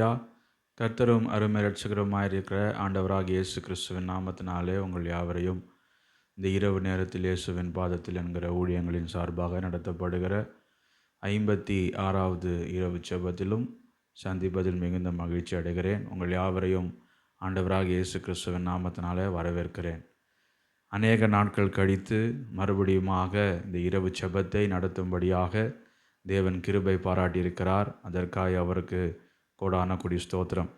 ஹல்லேலூயா. கர்த்தரும் அருமை இரட்சகருமாயிருக்கிற ஆண்டவராகிய இயேசு கிறிஸ்துவின் நாமத்தினாலே உங்கள் யாவரையும் இந்த இரவு நேரத்தில் இயேசுவின் பாதத்தில் என்கிற ஊழியங்களின் சார்பாக நடத்தப்படுகிற 56வது இரவு செபத்திலும் சந்திப்பதில் மிகுந்த மகிழ்ச்சி அடைகிறேன். உங்கள் யாவரையும் ஆண்டவராகிய இயேசு கிறிஸ்துவின் நாமத்தினாலே வரவேற்கிறேன். அநேக நாட்கள் கழித்து மறுபடியுமாக இந்த இரவு செபத்தை நடத்தும்படியாக தேவன் கிருபை பாராட்டியிருக்கிறார். அதற்காக அவருக்கு கோடான கொடி ஸ்தோத்திரம்.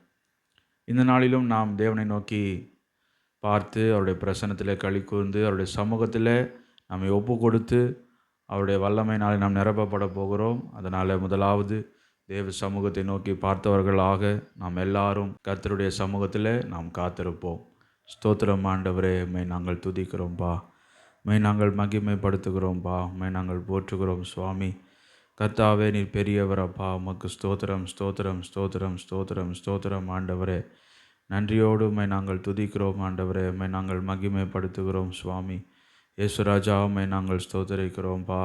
இந்த நாளிலும் நாம் தேவனை நோக்கி பார்த்து அவருடைய பிரசன்னத்தில் களி கூர்ந்து அவருடைய சமூகத்தில் நம்மை ஒப்பு கொடுத்து அவருடைய வல்லமையினாலே நாம் நிரப்பப்பட போகிறோம். அதனால் முதலாவது தேவ சமூகத்தை நோக்கி பார்த்தவர்களாக நாம் எல்லாரும் கர்த்தருடைய சமூகத்தில் நாம் காத்திருப்போம். ஸ்தோத்திரம் ஆண்டவரே, உம்மை நாங்கள் துதிக்கிறோம்பா, உம்மை நாங்கள் மகிமைப்படுத்துகிறோம்பா, உம்மை நாங்கள் போற்றுகிறோம் சுவாமி. கர்த்தாவே, நீர் பெரியவரப்பா, உமக்கு ஸ்தோத்திரம் ஸ்தோத்திரம் ஸ்தோத்திரம் ஸ்தோத்திரம் ஸ்தோத்திரம் ஆண்டவரே. நன்றியோடு உம்மை நாங்கள் துதிக்கிறோம் ஆண்டவரே, உம்மை நாங்கள் மகிமைப்படுத்துகிறோம் சுவாமி. இயேசுராஜா, உம்மை நாங்கள் ஸ்தோத்தரிக்கிறோம்பா.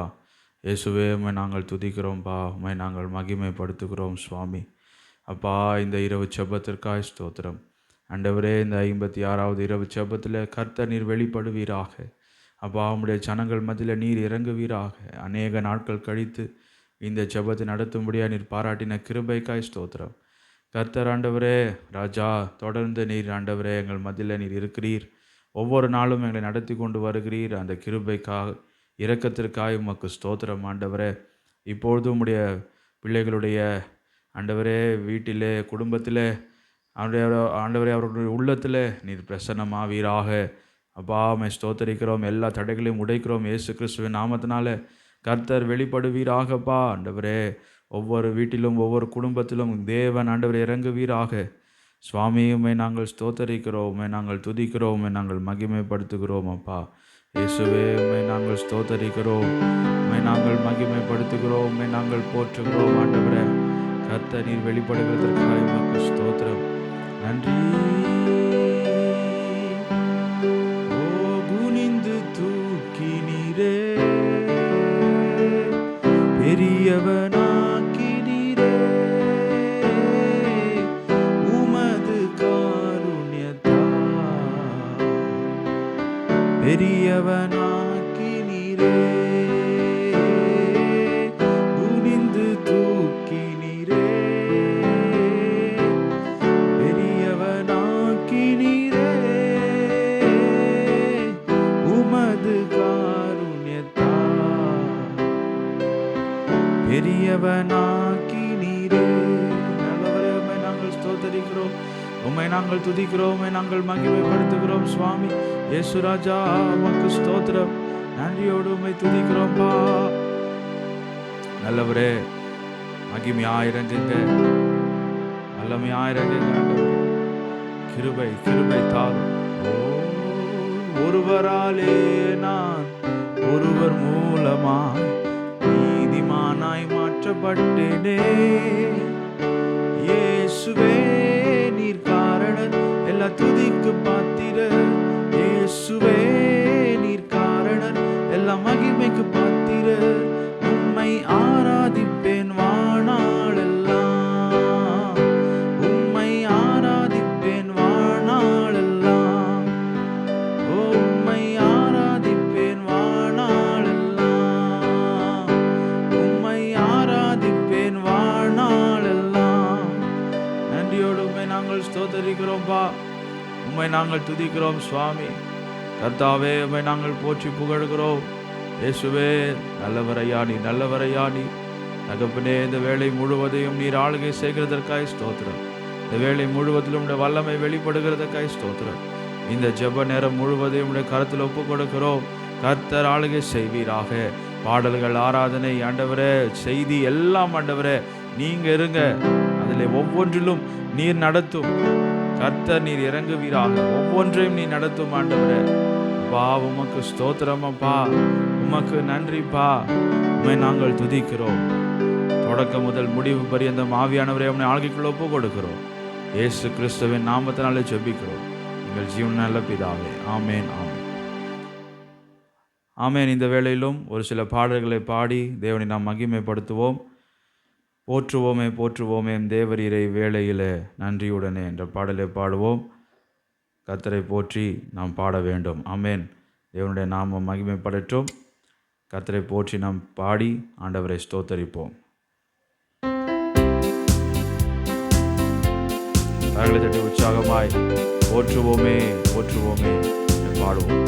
இயேசுவே, உம்மை நாங்கள் துதிக்கிறோம்பா, உம்மை நாங்கள் மகிமைப்படுத்துகிறோம் சுவாமி. அப்பா, இந்த இரவு செபத்திற்காய் ஸ்தோத்திரம் ஆண்டவரே. இந்த 56வது இரவு செபத்தில் கர்த்தர் நீர் வெளிப்படுவீராக. அப்பா, உம்முடைய ஜனங்கள் மத்தியில் நீர் இறங்குவீராக. அநேக நாட்கள் கழித்து இந்த ஜெபத்தை நடத்தும்படியாக நீர் பாராட்டின கிருபைக்காய் ஸ்தோத்திரம். கர்த்தர் ஆண்டவரே, ராஜா, தொடர்ந்து நீர் ஆண்டவரே எங்கள் மத்தியில் நீர் இருக்கிறீர். ஒவ்வொரு நாளும் எங்களை நடத்தி கொண்டு வருகிறீர். அந்த கிருபைக்காக இரக்கத்திற்காய் உமக்கு ஸ்தோத்திரம் ஆண்டவரே. இப்பொழுது உம்முடைய பிள்ளைகளுடைய ஆண்டவரே வீட்டிலே குடும்பத்தில் ஆண்டவரே அவர்களுடைய உள்ளத்தில் நீர் பிரசன்னமாவீராக. அப்பா, உம்மை ஸ்தோத்தரிக்கிறோம். எல்லா தடைகளையும் உடைக்கிறோம் இயேசு கிறிஸ்துவின் நாமத்தினால. கர்த்தர் வெளிப்படுவீராகப்பா ஆண்டவரே. ஒவ்வொரு வீட்டிலும் ஒவ்வொரு குடும்பத்திலும் தேவன் ஆண்டவரே இறங்குவீராக. சுவாமி, உம்மை நாங்கள் ஸ்தோத்தரிக்கிறோம், உம்மை நாங்கள் துதிக்கிறோம், உம்மை நாங்கள் மகிமைப்படுத்துகிறோம். அப்பா இயேசுவே, உம்மை நாங்கள் ஸ்தோத்தரிக்கிறோம், உம்மை நாங்கள் மகிமைப்படுத்துகிறோம், உம்மை நாங்கள் போற்றுகிறோம் ஆண்டவரே. கர்த்தர் நீர் வெளிப்படுகிறதற்காக உமக்கு ஸ்தோத்திரம். நன்றி. ஓ குனிந்து தூக்கி நீரே பெரியவனாக்கினீரே, உமது காருண்யத்தால் பெரியவனாக்கினீரே, குனிந்து தூக்கி நீரே பெரியவனாக்கினீரே, உமது பெரியவனாக்கி நீரே. நல்லவரே, உம்மை நாங்கள் ஸ்தோத்தரிக்கிறோம், உம்மை நாங்கள் துதிக்கிறோம், உம்மை நாங்கள் மகிமைப்படுத்துகிறோம் சுவாமி. இயேசுராஜா, உமக்கு ஸ்தோத்திரம். நன்றியோடு உம்மை துதிக்கிறோம்பா. நல்லவரே, மகிமையாயிரங்குங்க, வல்லமையாயிரங்குங்க ஆண்டவரே. கிருபை கிருபை தாரும். ஓ, ஒருவராலே நான் ஒருவர் மூலமாய் நீதிமானாய் மாற்றப்பட்டேனே. இயேசுவே, நீர் காரணர், எல்லா துதிக்கு பாத்திரர். இயேசுவே, நீர் காரணர், எல்லா மகிமைக்கு பாத்திரர். உம்மை ஆராதிப்பேன் வாழ்நாளெல்லாம், உம்மை ஆராதிப்பேன் வாழ்நாளெல்லாம். உம்மை ஆராதிப்பேன் வாழ்நாளெல்லாம், உம்மை ஆராதிப்பேன் வாழ்நாளெல்லாம். நன்றியோடு உம்மை நாங்கள் ஸ்தோத்தரிக்கிறோம்பா, உம்மை நாங்கள் துதிக்கிறோம் சுவாமி. கர்த்தாவே, உம்மை நாங்கள் போற்றி புகழ்கிறோம். இயேசுவே, நல்லவரையா நீ, நல்லவரையா நீ. தகப்பனே, இந்த வேளை முழுவதையும் நீர் ஆளுகை செய்கிறதற்காய் ஸ்தோத்திரம். இந்த வேளை முழுவதிலும் உடைய வல்லமை வெளிப்படுகிறதற்காய் ஸ்தோத்திரம். இந்த ஜெப நேரம் முழுவதையும் உடைய கருத்தில் ஒப்பு கொடுக்கிறோம். கர்த்தர் ஆளுகை செய்வீராக. பாடல்கள், ஆராதனை ஆண்டவரே, செய்தி எல்லாம் ஆண்டவரே நீங்க இருங்க. அதில் ஒவ்வொன்றிலும் நீர் நடத்தும். கர்த்தர் நீர் இறங்குவீராக. ஒவ்வொன்றையும் நீ நடத்தும் ஆண்டவரே. அப்பா, உமக்கு ஸ்தோத்திரம் அப்பா, உமக்கு நன்றிப்பா. உம்மை நாங்கள் துதிக்கிறோம். தொடக்க முதல் முடிவு பரியந்தம் ஆவியானவரே உம்மை ஆளுகைக்குள்ள ஒப்பு கொடுக்கிறோம். இயேசு கிறிஸ்துவின் நாமத்தினாலே ஜெபிக்கிறோம் எங்கள் ஜீவன் நல்ல பிதாவே. ஆமேன் ஆமேன் ஆமேன். இந்த வேளையிலும் ஒரு சில பாடல்களை பாடி தேவனை நாம் மகிமைப்படுத்துவோம். போற்றுவோமே போற்றுவோமே தேவரீரை வேளையிலே நன்றியுடனே என்ற பாடலை பாடுவோம். கர்த்தரை போற்றி நாம் பாட வேண்டும். ஆமென். தேவனுடைய நாமம் மகிமைப்படட்டும். கர்த்தரை போற்றி நாம் பாடி ஆண்டவரை ஸ்தோத்தரிப்போம். கரங்களை தட்டி உற்சாகமாய் போற்றுவோமே போற்றுவோமே என்று பாடுவோம்.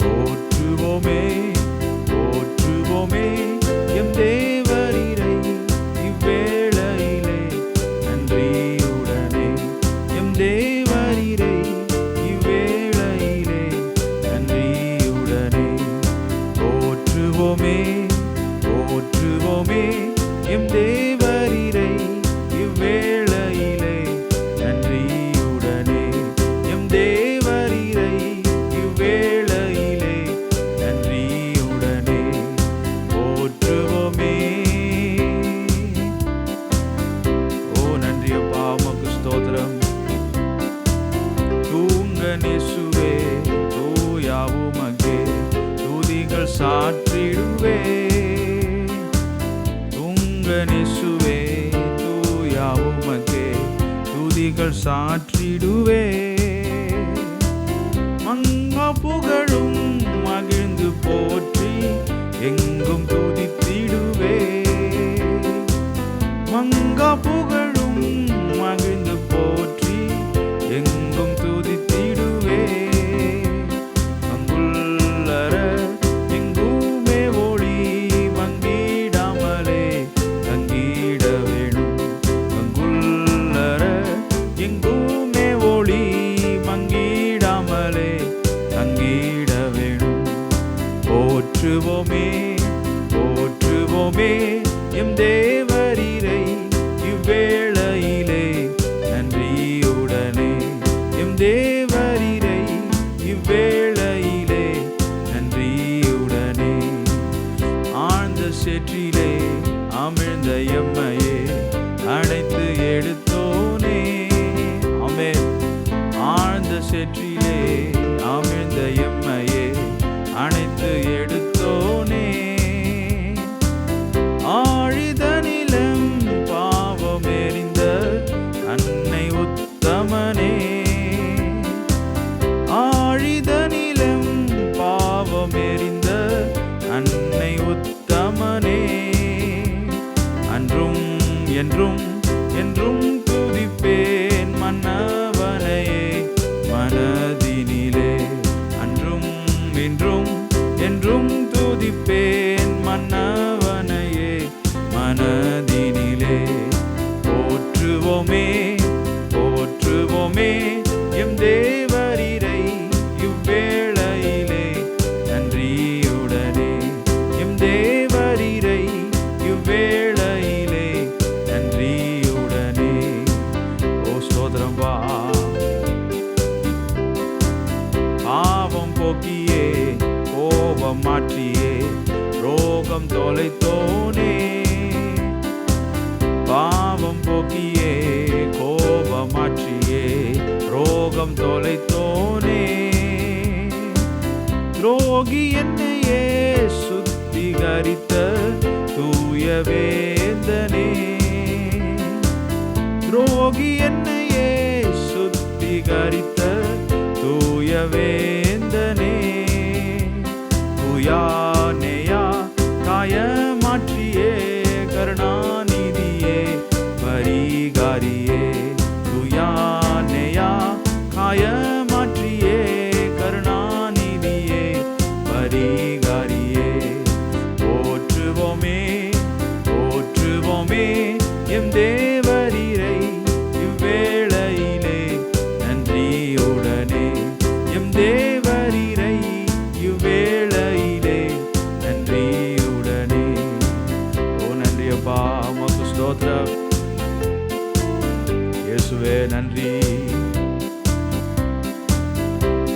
போற்றுவோமே போற்றுவோமே எம் தேவரீரை இவ்வேளையிலே நன்றியுடனே. எம் தேவரீரை இவ்வேளையிலே நன்றியுடனே. போற்றுவோமே போற்றுவோமே எம் தேவரீரை இவ்வேளையிலே நன்றியுடனே. எம் தேவரீரை இவ்வேளையிலே நன்றியுடனே. போற்றுவோமே. ஓ நன்றியப்பா, உமக்கு ஸ்தோத்திரம். தூங்கனேசுவே தூயா உமக்கே துதிகள் சாற்றிடுவே. தூங்கனேசுவே தூயா உமக்கே துதிகள் சாற்றிடுவே. மங்கா புகழும் மகிழ்ந்து போற்றி எங்கும் துதித்திடுவே. மங்கா புகழும் மகிழ்ந்து போற்றி எங்கும் துதித்திடுவே. அங்குள்ளர எங்குமே ஒளி மங்கிடாமலே தங்கிட வேணும். அங்குள்ளர எங்குமே ஒளி மங்கிடாமலே தங்கிட வேணும். போற்றுவோமே போற்றுவோமே எம் தேவரீரை இவ்வேளையிலே நன்றியுடனே. எம் தேவரீரை இவ்வேளையிலே நன்றியுடனே. ஆழ்ந்த சேற்றிலே அமிழ்ந்த எம்மையே அணைத்து எடுத்தோனே. ஆமென். ஆழ்ந்த சேற்றிலே அமிழ்ந்த எம்மையே அணைத்து எடுத்தோனே. ஆழிதனிலும் பாவம் எறிந்த அன்னை உத்தமனே. ஆழிதனிலும் பாவம் எறிந்த அன்னை உத்தமனே. அன்றும் என்றும் என்றும் துதிப்பேன் மன்னவனையே மனதினிலே. அன்றும் இன்றும் என்றும் துதிப்பேன் மன்னவனையே மனதினிலே. போற்றுவோமே போற்றுவோமே எம் தேவரீரை இவ்வேளையிலே நன்றியுடனே. எம் தேவரீரை இவ்வேளையிலே நன்றியுடனே. ஓ ஸ்தோத்திரம் வா. பாவம் போக்கியே கோபம் மாற்றியே ரோகம் தொலைத்தோனே. பாவம் போக்கியே கோபம் மாற்றியே ரோகம் தொலைத்தோனே. துரோகி என்னையே சுத்திகரித்த தூய வேந்தனே. துரோகி என்னையே சுத்திகரித்த தூய வேந்தனே. துயானேயா காய மாற்றியே கருணாநிதியே பரிகாரியே. துயானேயா காய மாற்றியே கருணாநிதியே பரிகாரியே. போற்றுவோமே போற்றுவோமே எம் தேவரீரை இவ்வேளையிலே நன்றியுடனே. எம் தேவரீரை இவ்வேளையிலே நன்றியுடனே. ஓ நன்றியப்பா, உமக்கு ஸ்தோத்திரம். இயேசுவே நன்றி.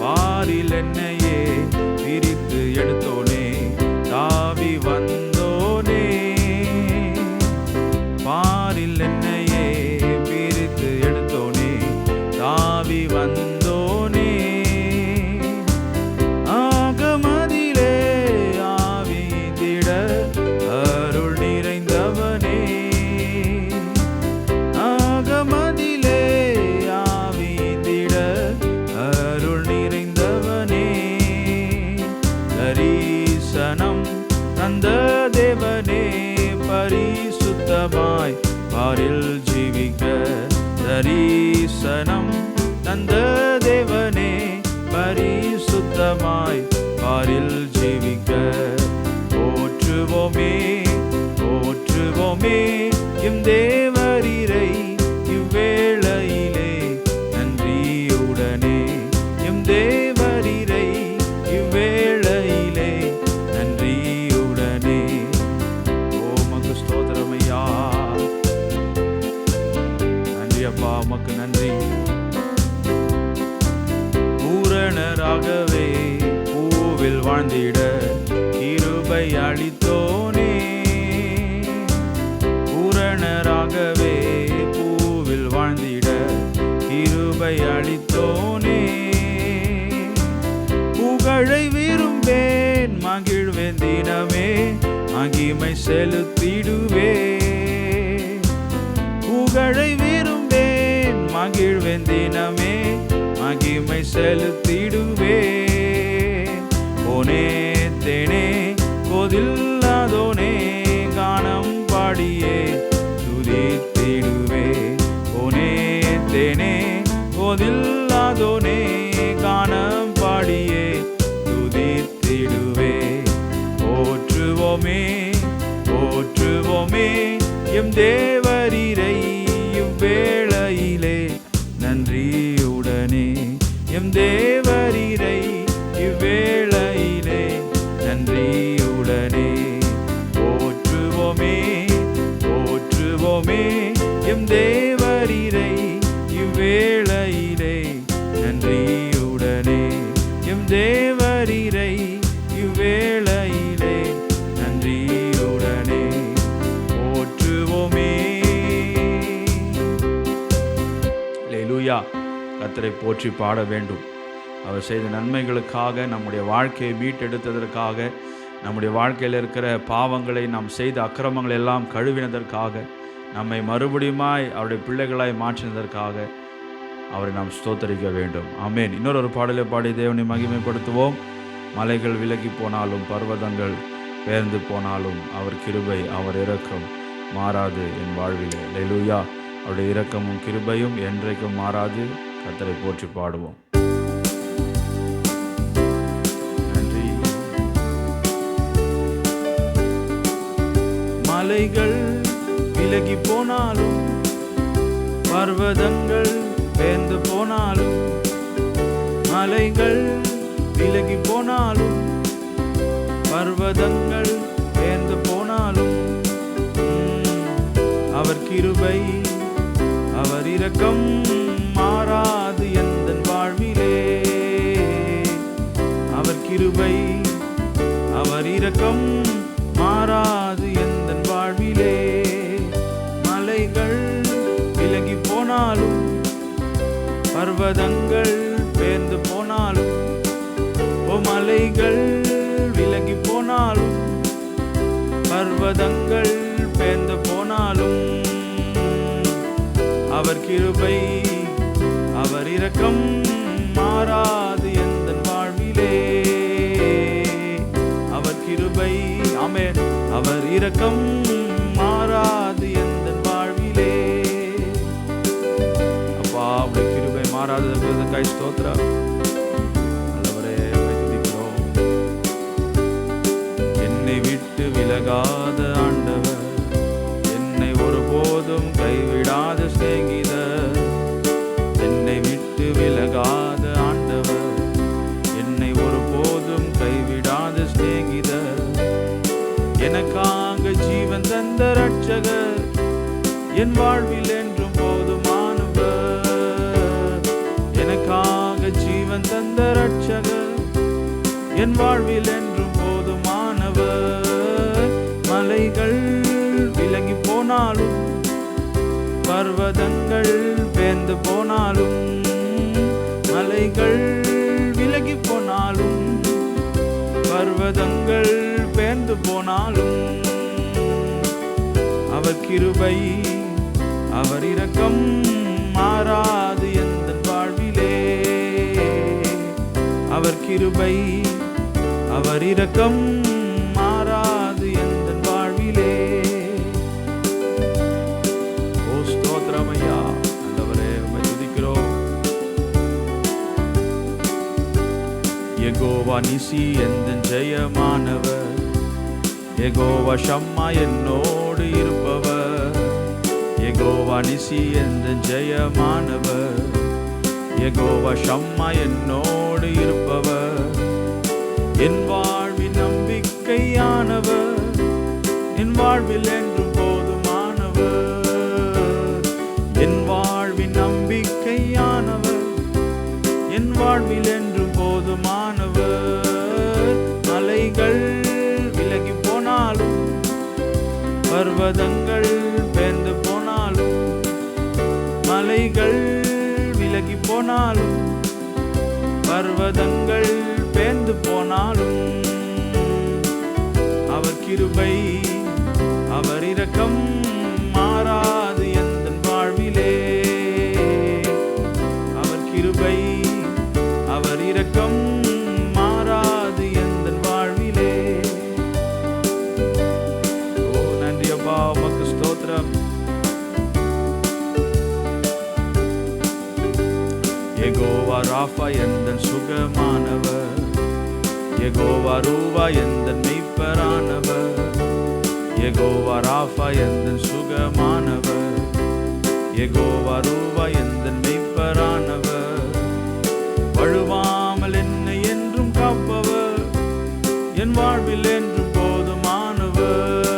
பாரில் என்னையே பிரித்து எடுத்தோனே தாவி வந்தோனே. பாரில் என்னையே பிரித்து எடுத்தோனே தாவி வந்தோனே. ஆகமதிலே ஆவிந்திட அருள் நிறைந்தவனே. தரிசனம் தந்த தேவனே, பரிசுத்தமாய் பாரில் ஜீவிக்க போற்றுவோமே போற்றுவோமே எம் தேவரீரை இவ்வேளையிலே நன்றியுடனே, எம் தேவரீரை இவ்வேளையிலே நன்றியுடனே. உமக்கு ஸ்தோத்திரம் ஐயா, நன்றி அப்பா, உமக்கு நன்றி. பூரணராகவே பூவில் வாழ்ந்திட கிருபை அளித்தோனே, பூரணராகவே பூவில் வாழ்ந்திட கிருபை அளித்தோனே. புகழை விரும்பேன் மகிழ்வேன் தினமே, மகிமை செலுத்திடுவே. புகழை விரும்பேன் மகிழ்வேன் தினமே, மகிமை செலுத்திடுவே. ஓனே தேனே கோதில்லாதோனே, கானம் பாடியே துதித்திடுவே. ஓனே தேனே கோதில்லாதோனே, கானம் பாடியே துதித்திடுவே. போற்றுவோமே போற்றுவோமே எம் தேவரீரை இவ்வேளையிலே நன்றியுடனே, எம் தேவரீரை இவ்வேளையிலே நன்றியுடனே. போற்றுவோமே போற்றுவோமே எம் தேவரீரை இவ்வேளையிலே நன்றியுடனே, எம் தேவரீரை இவ்வேளையிலே நன்றியுடனே. போற்றுவோமே. அல்லேலூயா. கர்த்தரை போற்றி பாட வேண்டும். அவர் செய்த நன்மைகளுக்காக, நம்முடைய வாழ்க்கையை மீட்டெடுத்ததற்காக, நம்முடைய வாழ்க்கையில் இருக்கிற பாவங்களை, நாம் செய்த அக்கிரமங்களை எல்லாம் கழுவினதற்காக, நம்மை மறுபடியுமாய் அவருடைய பிள்ளைகளாய் மாற்றினதற்காக அவரை நாம் ஸ்தோத்தரிக்க வேண்டும். ஆமேன். இன்னொரு பாடலை பாடி தேவனை மகிமைப்படுத்துவோம். மலைகள் விலகி போனாலும், பர்வதங்கள் பெயர்ந்து போனாலும், அவர் கிருபை அவர் இரக்கம் மாறாது என் வாழ்விலே. அல்லேலூயா. அவருடைய இரக்கமும் கிருபையும் என்றைக்கும் மாறாது. கர்த்தரை போற்றி பாடுவோம். நன்றி. மலைகள் விலகி போனாலும், பர்வதங்கள் பெயர்ந்து போனாலும், மலைகள் விலகி போனாலும், பர்வதங்கள் பெயர்ந்து போனாலும், அவர் கிருபை அவர் இரக்கம் மாறாது எந்தன் வாழ்விலே. அவர் கிருபை அவர் இரக்கம் மாறாது எந்தன் வாழ்விலே. மலைகள் விலகி போனாலும், பர்வதங்கள் பெயர்ந்து போனாலும், மலைகள் விலகி போனாலும், பர்வதங்கள் பெயர்ந்து போனாலும், அவர் கிருபை அவர் இரக்கம் மாறாது எந்தன் வாழ்விலே. அவர் கிருபை ஆமென் அவர் இரக்கம் மாறாது எந்தன் வாழ்விலே. அப்பா, அவருடைய கிருபை மாறாது இருக்கிறதுக்காய் ஸ்தோத்திரம். நல்லவரே, துதிக்கிறோம். என்னை விட்டு விலகாத ஆண்டவர், என்னை ஒருபோதும் கைவிடாத சிநேகிதர். என்னை விட்டு விலகாத ஆண்டவர், என்னை ஒருபோதும் கைவிடாத சிநேகிதர். எனக்காக ஜீவன் தந்த ரட்சகர், என் வாழ்வில் என்றும் போதுமானவர். எனக்காக ஜீவன் தந்த ரட்சகர், என் வாழ்வில் என்றும் போதுமானவர். மலைகள் விலகி போனாலும், பர்வதங்கள் பெயர்ந்து போனாலும், மலைகள் விலகி போனாலும், பர்வதங்கள் பெயர்ந்து போனாலும், அவர் கிருபை அவர் இரக்கம் மாறாது எந்தன் வாழ்விலே. அவர் கிருபை அவர் இரக்கம் மாறாது எந்தன் வாழ்விலே. ஓ ஸ்தோத்திரம் ஐயா. நல்லவரே, யெகோவா நிசி எந்தன் ஜெயமானவர், யெகோவா ஷம்மா என்னோடு இருப்பவர், யெகோவா நிசி எந்தன் ஜெயமானவர், யெகோவா ஷம்மா என்னோடு இருப்பவர், என் வாழ்வின் நம்பிக்கையானவர், என் வாழ்வில் என்றும் போதுமானவர், என் வாழ்வின் நம்பிக்கையானவர், என் வாழ்வில் என்றும் போதுமானவர். மலைகள் விலகி போனாலும், பர்வதங்கள் பெயர்ந்து போனாலும், மலைகள் விலகி போனாலும், பர்வதங்கள் பெயர்ந்து போனாலும், அவர் கிருபை அவர் இரக்கம் மாறாது எந்தன் வாழ்விலே, அவர் கிருபை அவர் இரக்கம் மாறாது எந்தன் வாழ்விலே. ஓ நன்றி அப்பா, உமக்கு ஸ்தோத்திரம். யெகோவா ராஃபா எந்தன் சுகமானவர், யெகோவா ரூவா எந்தன் மெய்ப்பரானவர், யெகோவா ராஃபா எந்தன் சுகமானவர், யெகோவா ரூவா எந்தன் மெய்ப்பரானவர், வழுவாமல் என்னை என்றும் காப்பவர், என் வாழ்வில் என்றும் போதுமானவர்,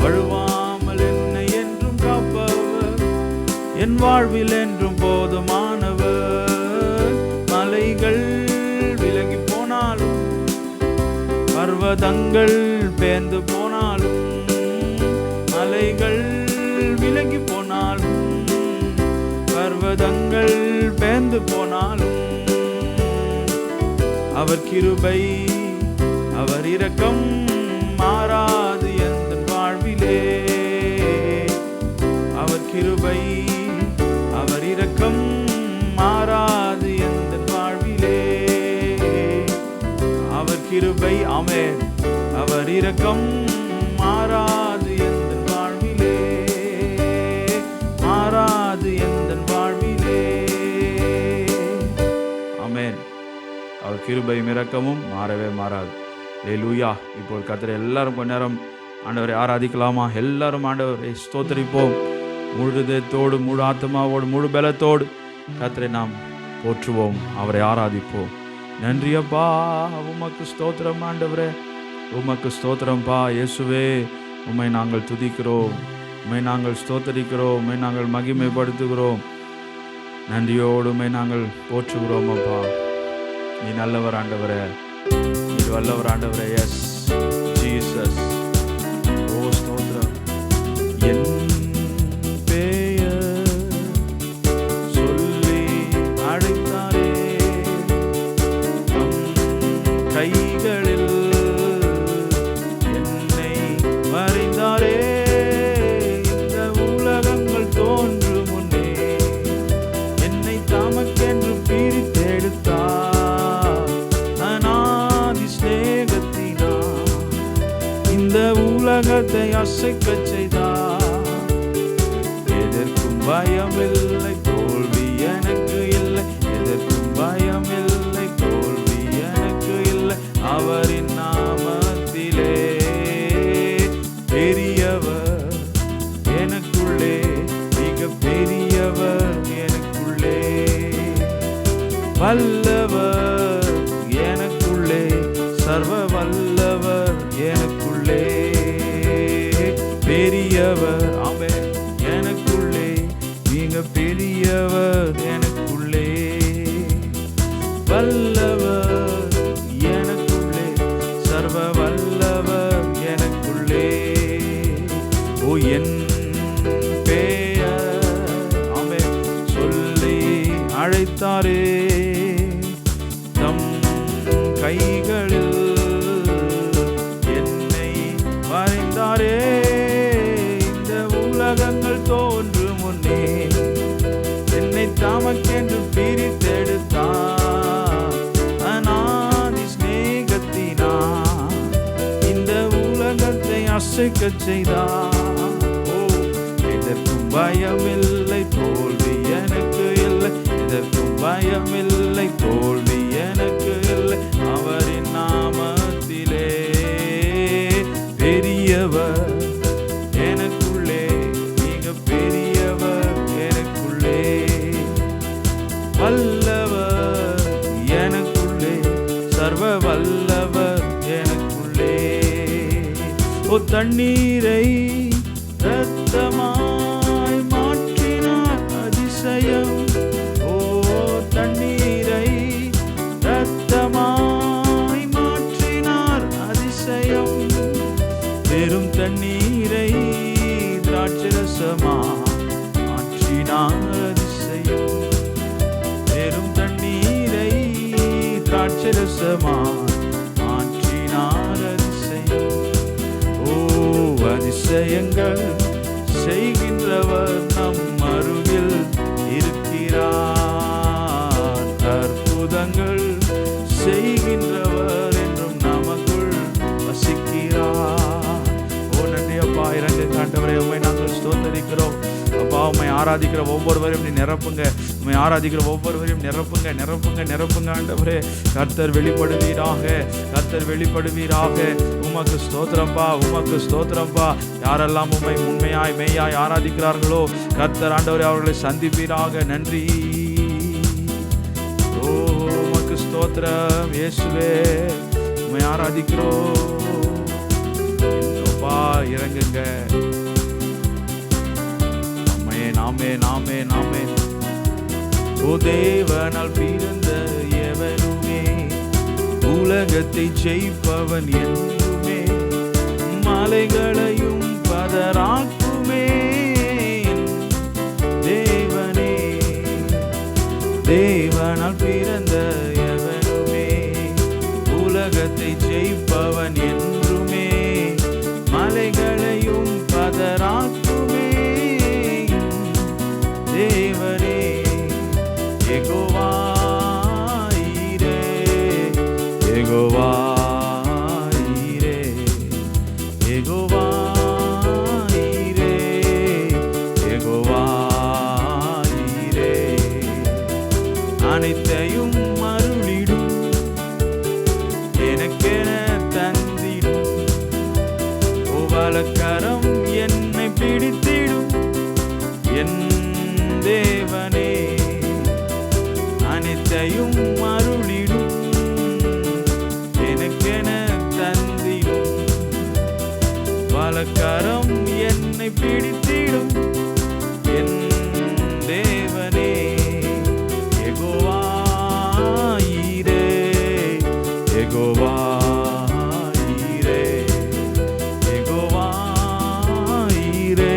வழுவாமல் என்னை என்றும் காப்பவர், என் வாழ்வில் என்றும் போதுமானவர். மலைகள் விலகி போனாலும், பர்வதங்கள் பெயர்ந்து போனாலும், மலைகள் விலகி போனாலும், பர்வதங்கள் பெயர்ந்து போனாலும், அவர் கிருபை அவர் இரக்கம் மாறாது எந்தன் வாழ்விலே, அவர் கிருபை அவர் இரக்கம் மாறாது எந்தன் வாழ்விலே, அவர் கிருபை ஆமென் அவர் இரக்கம் மாறாது எந்தன் வாழ்விலே, மாறாது எந்தன் வாழ்விலே. ஆமென். அவர் கிருபை இரக்கமும் மாறவே மாறாது. அல்லேலூயா. இப்போ கர்த்தரை எல்லாரும் கொஞ்ச நேரம் ஆண்டவரை ஆராதிக்கலாமா? எல்லாரும் ஆண்டவரை ஸ்தோத்திரிப்போம். முழு இதயத்தோடு, முழு ஆத்மாவோடு, முழு பலத்தோடு கர்த்தரை நாம் போற்றுவோம், அவரை ஆராதிப்போம். நன்றி அப்பா, உமக்கு ஸ்தோத்திரம் ஆண்டவரே, உமக்கு ஸ்தோத்திரம்பா. இயேசுவே, உம்மை நாங்கள் துதிக்கிறோம், உம்மை நாங்கள் ஸ்தோத்தரிக்கிறோம், உம்மை நாங்கள் மகிமைப்படுத்துகிறோம். நன்றியோடு உம்மை நாங்கள் போற்றுகிறோம் அப்பா. நீ நல்லவர் ஆண்டவரே, நீ வல்லவர் ஆண்டவரே. S Jesus. ஓ ஸ்தோத்திரம். என் பெயர் சொல்லி அழைத்தாரே, தம் கைகளில் என்னை வரைந்தாரே, இந்த உலகங்கள் தோன்று முன்னே என்னை தமக்கென்று பிரித்தெடுத்தார், அநாதி சிநேகத்தினார் இந்த உலகத்தை அசைக்கச் செய்தார். எதற்கும் பயமில்லை, தோல்வி எனக்கு இல்லை, எதற்கும் பயமில்லை, தோல்வி எனக்கு இல்லை. அவரின் நாமத்திலே பெரியவர் எனக்குள்ளே, மிக பெரியவர் எனக்குள்ளே, வல்லவர் எனக்குள்ளே, சர்வ வல்லவர் எனக்குள்ளே, பெரியவர் ஆமென் எனக்குள்ளே, மிக பெரியவர் எனக்குள்ளே, வல்லவர் எனக்குள்ளே, சர்வ வல்லவர் எனக்குள்ளே. ஓ என் பெயர் ஆமென் சொல்லி அழைத்தாரே, தம் கைகளில் என்னை வரைந்தாரே, இந்த உலகங்கள் தோன்று முன்னே என்னை தமக்கென்று பிரித்தெடுத்தார், அநாதி சிநேகத்தினார் இந்த உலகத்தை அசைக்கச் செய்தார். ஓ எதற்கும் பயமில்லை, தோல்வி எனக்கு இல்லை, எதற்கும் பயமில்லை, தோல்வி எனக்கு இல்லை. தண்ணீரை இரத்தமாய் மாற்றினார் அதிசயம். ஓ தண்ணீரை இரத்தமாய் மாற்றினார் அதிசயம். வெறும் தண்ணீரை திராட்சரசமாய் மாற்றினார் அதிசயம். வெறும் தண்ணீரை திராட்சரசமாய் மாற்றினார் அதிசயம். ஓ அதிசயங்கள் செய்கின்றவர் நம் அருகில் இருக்கிறார். அற்புதங்கள் செய்கின்றவர் என்றும் நமக்குள் வசிக்கிறார். ஓ நன்றி அப்பா, இறங்கு ஆண்டவரே, உம்மை நாங்கள் ஸ்தோத்தரிக்கிறோம் அப்பா. உம்மை ஆராதிக்கிற ஒவ்வொருவரையும் நீ நிரப்புங்க. உம்மை ஆராதிக்கிற ஒவ்வொருவரையும் நிரப்புங்க நிரப்புங்க நிரப்புங்க ஆண்டவரே. கர்த்தர் வெளிப்படுவீராக, கர்த்தர் வெளிப்படுவீராக. உமக்கு ஸ்தோத்திரம்பா, உமக்கு ஸ்தோத்திரம்பா. யாரெல்லாம் உம்மை உண்மையாய் மெய்யாய் ஆராதிக்கிறார்களோ கர்த்தர் ஆண்டவரே அவர்களை சந்திப்பீராக. நன்றி. ஓ உமக்கு ஸ்தோத்திரம் இயேசுவே, உம்மை ஆராதிக்கிறோம். இறங்குங்க. நாமே நாமே நாமே. ஓ தேவனால் பிறந்த எவனுமே உலகத்தை ஜெயிப்பவன் என்றுமே. மலைகளையும் பதராக்குமே தேவனே. தேவனால் பிறந்த எவனுமே உலகத்தை ஜெயிப்பவன் என்றுமே. மலைகளையும் பதராக்குமே தேவனே. யெகோவா ஈரே, யெகோவா ஈரே, யெகோவா ஈரே, யெகோவா ஈரே. அனைத்தையும் அருளிடும், எனக்கென தந்திடும். வலக்கரம் என்னை பிடித்திடும் என் தேவனே. அனைத்தையும் அருளிடும், எனக்கென தந்திடும். வலக்கரம் என்னை பிடித்திடும் என் தேவனே. யெகோவா ஈரே, யெகோவா ஈரே, யெகோவா ஈரே,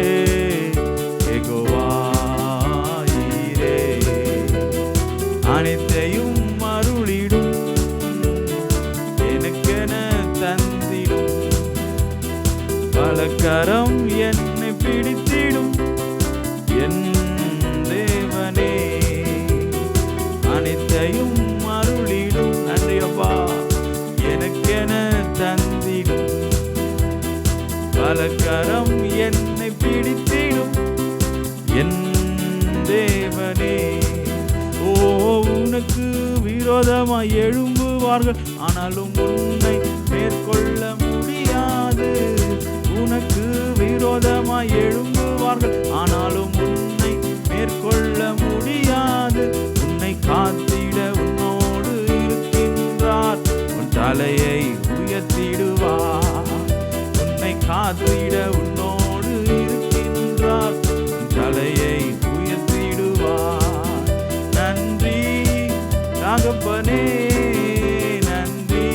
யெகோவா ஈரே. அனைத்தையும் அருளிடும், எனக்கென தந்திடும். வலக்கரம் என்னை பிடித்திடும் என் தேவனே. அனைத்தையும் அருளிடும். நன்றி அப்பா. எனக்கென தந்திடும். வலக்கரம் என்னை பிடித்திடும் என் தேவனே. ஓ உனக்கு விரோதமாய் எழும்புவார்கள், ஆனாலும் உன்னை மேற்கொள்ள முடியாது. உனக்கு விரோதமாய் எழும்புவார்கள், ஆனாலும் உன்னை மேற்கொள்ள முடியாது. உன்னை காத்திட உன்னோடு இருக்கின்றார், உன் தலையை உயர்த்திடுவார். உன்னை காத்திட உன்னோடு இருக்கின்றார், உன் தலையை உயர்த்திடுவார். நன்றி தகப்பனே, நன்றி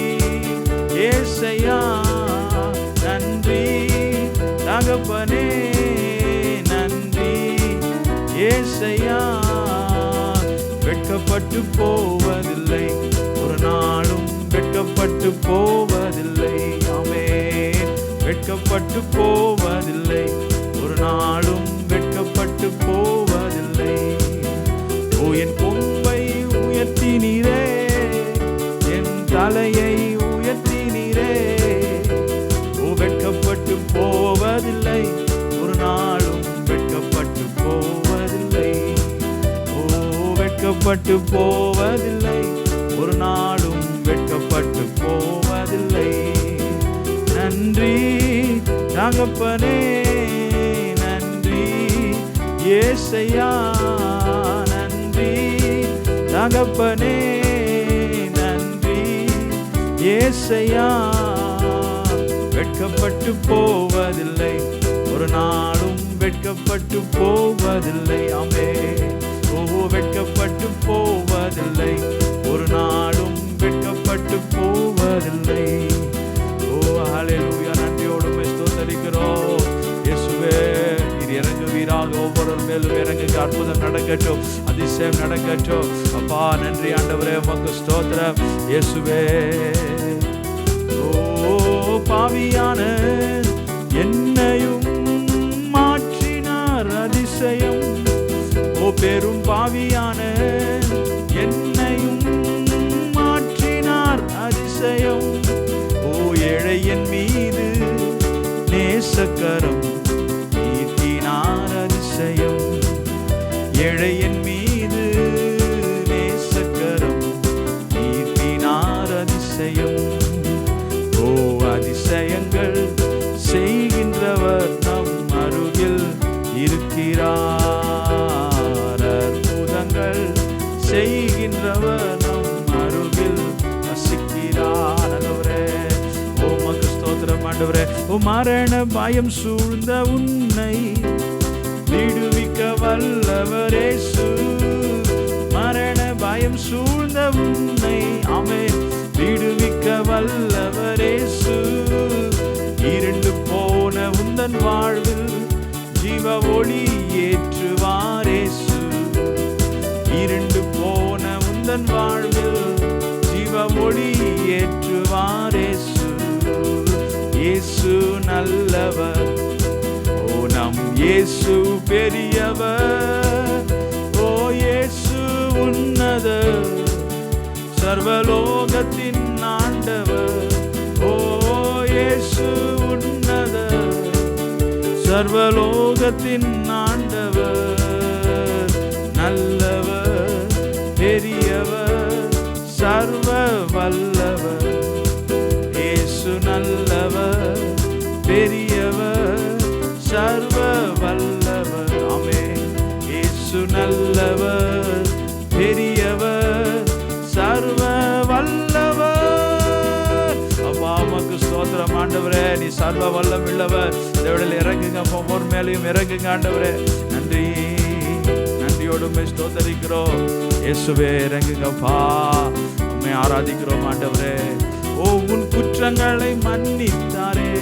ஏசையா. நன்றி தகப்பனே, நன்றி ஏசையா. வெட்கப்பட்டு போவதில்லை, ஒரு நாளும் வெட்கப்பட்டு போவதில்லை. ஆமென். வெட்கப்பட்டு போவதில்லை, ஒரு நாளும் வெட்கப்பட்டு போவதில்லை. ஓ என் கொம்பை உயர்த்தினீரே, என் தலையை உயர்த்தினீரே. ஓ வெட்கப்பட்டு போவதில்லை, ஒரு நாளும் வெட்கப்பட்டு போவதில்லை. ஓ வெட்கப்பட்டு போவதில்லை, ஒரு நாளும் வெட்கப்பட்டு போவதில்லை. நன்றி தகப்பனே, நன்றி ஏசையா. நன்றி தகப்பனே, நன்றி ஏசையா. வெட்கப்பட்டு போவதில்லை, ஒரு நாளும் வெட்கப்பட்டு போவதில்லை. ஆமென். வெட்கப்பட்டு போவதில்லை, ஒரு நாளும் வெட்கப்பட்டு போவதில்லை. ஹல்லேலூயா. நன்றியோடு ஸ்தோத்திரிக்கிறோம் இயேசுவே. நீர் இறங்குவீராக, ஒவ்வொரு மேலும் இறங்குங்க. அற்புதம் நடக்கட்டும், அதிசயம் நடக்கட்டும். அப்பா நன்றி ஆண்டவரே, உமக்கு ஸ்தோத்திரம் இயேசுவே. பாவியான என்னையும் மாற்றினார் அதிசயம். பெரும் பாவியான என்னையும் மாற்றினார் அதிசயம். ஏழை என் மீது நேசக்கரம் நீட்டினார் அதிசயம். ஏழை என் மீது நேசக்கரம் நீட்டினார் அதிசயம். அதிசயங்கள் செய்கின்றவர் நம் அருகில் இருக்கிறார். அற்புதங்கள் செய்கின்றவர் நம் அருகில் வசிக்கிறார். உமக்கு ஸ்தோத்திரம் ஆண்டவரே. மரண பயம் சூழ்ந்த உன்னை விடுவிக்க வல்லவர் இயேசு. மரண பயம் சூழ்ந்த உன்னை ஆமென் விடுவிக்க வல்லவர் இயேசு. இருண்டு போன உந்தன் வாழ்வில் ஜீவ ஒளி ஏற்றுவார் இயேசு. இருண்டு போன உந்தன் வாழ்வில் ஜீவ ஒளி ஏற்றுவார் இயேசு. இயேசு நல்லவர், நம் இயேசு பெரியவர். இயேசு உன்னதர், சர்வலோகத்தின் ஆண்டவர். இயேசு உன்னதர், சர்வலோகத்தின் ஆண்டவர். நல்லவர், பெரியவர், சர்வ வல்லவர். இயேசு நல்லவர், பெரியவர், சர்வ வல்லவர். ஆமென். இயேசு நல்லவர், பெரியவர், சர்வ வல்லவர். அப்பா உமக்கு ஸ்தோத்திரம் ஆண்டவரே. நீ சர்வ வல்லம் உள்ளவர். தேவனில் இறங்குங்க, ஒவ்வொரு மேலையும் இறங்குங்க ஆண்டவரே. நன்றி, நன்றியோடு ஸ்தோத்தரிக்கிறோம் இயேசுவே. இறங்குங்கப்பா, உம்மை ஆராதிக்கிறோம் ஆண்டவரே. உன் குற்றங்களை மன்னித்தாரே,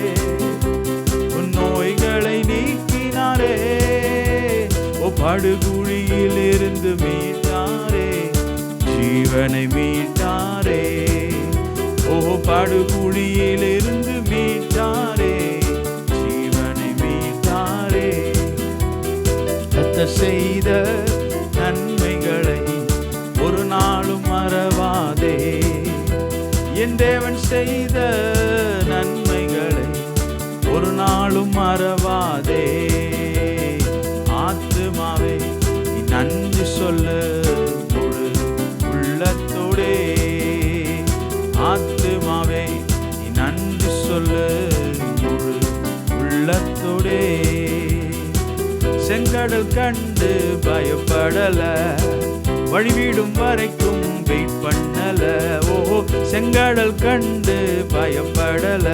உன் நோய்களை நீக்கினாரே. படுகுழியில் இருந்து மீட்டாரே, ஜீவனை மீட்டாரே. படுகுழியில் இருந்து மீட்டாரே, ஜீவனை மீட்டாரே. கர்த்தர் செய்த நன்மைகளை ஒரு நாளும் மறவாதே. என் தேவன் செய்த நன்மைகளை ஒரு நாளும் மறவாதே. ஆத்துமாவே நீ நன்றி சொல்லு முழு உள்ளத்தோடே. ஆத்துமாவே நீ நன்றி சொல்லு முழு உள்ளத்தோடே. செங்கடல் கண்டு பயப்படல, வழிவிடும் வரைக்கும் வெயிட் பண்ணல. செங்கடல் கண்டு பயப்படல,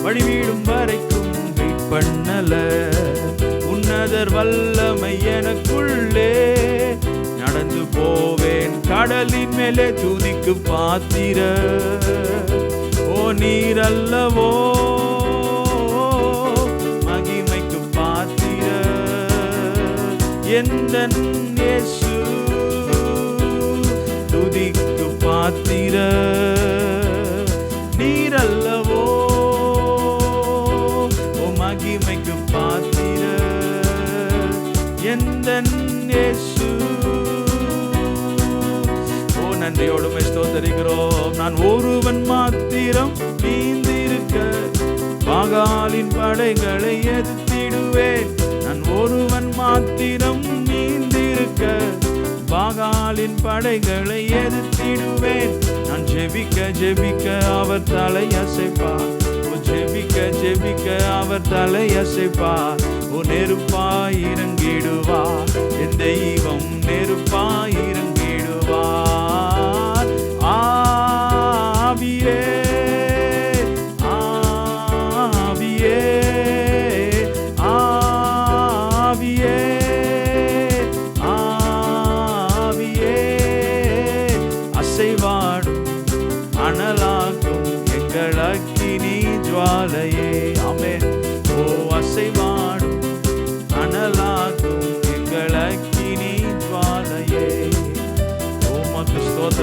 வழிவிடும் வரைக்கும் வெயிட் பண்ணல. உன்னதர் வல்லமை எனக்குள்ளே நடந்து போவேன் கடலின் மேலே துதிக்கு பாத்திர. நீர் அல்லவோ மகிமைக்கு பாத்திர. எந்தன் இயேசு துதிக்கு பாத்திர. நீர் அல்லவோ மகிமைக்கு பாத்திர. எந்தன் இயேசு. நன்றியோடு ஸ்தோத்தரிக்கிறோம். நான் ஒருவன் மாத்திரம் நீந்திருக்க பாகாலின் படைகளை எதிர்த்திடுவேன். நான் ஒருவன் மாத்திரம் நீந்திருக்க பாகாலின் படைகளை எதிர்த்திடுவேன். நான் ஜெபிக்க ஜெபிக்க அவர் தலை அசைப்பார். ஜெபிக்க ஜெபிக்க அவர் தலை அசைப்பார். நெருப்பாய் இறங்கிடுவார். என் தெய்வம் நெருப்பாய் இறங்கிடுவார். ஆவியே ஆவியே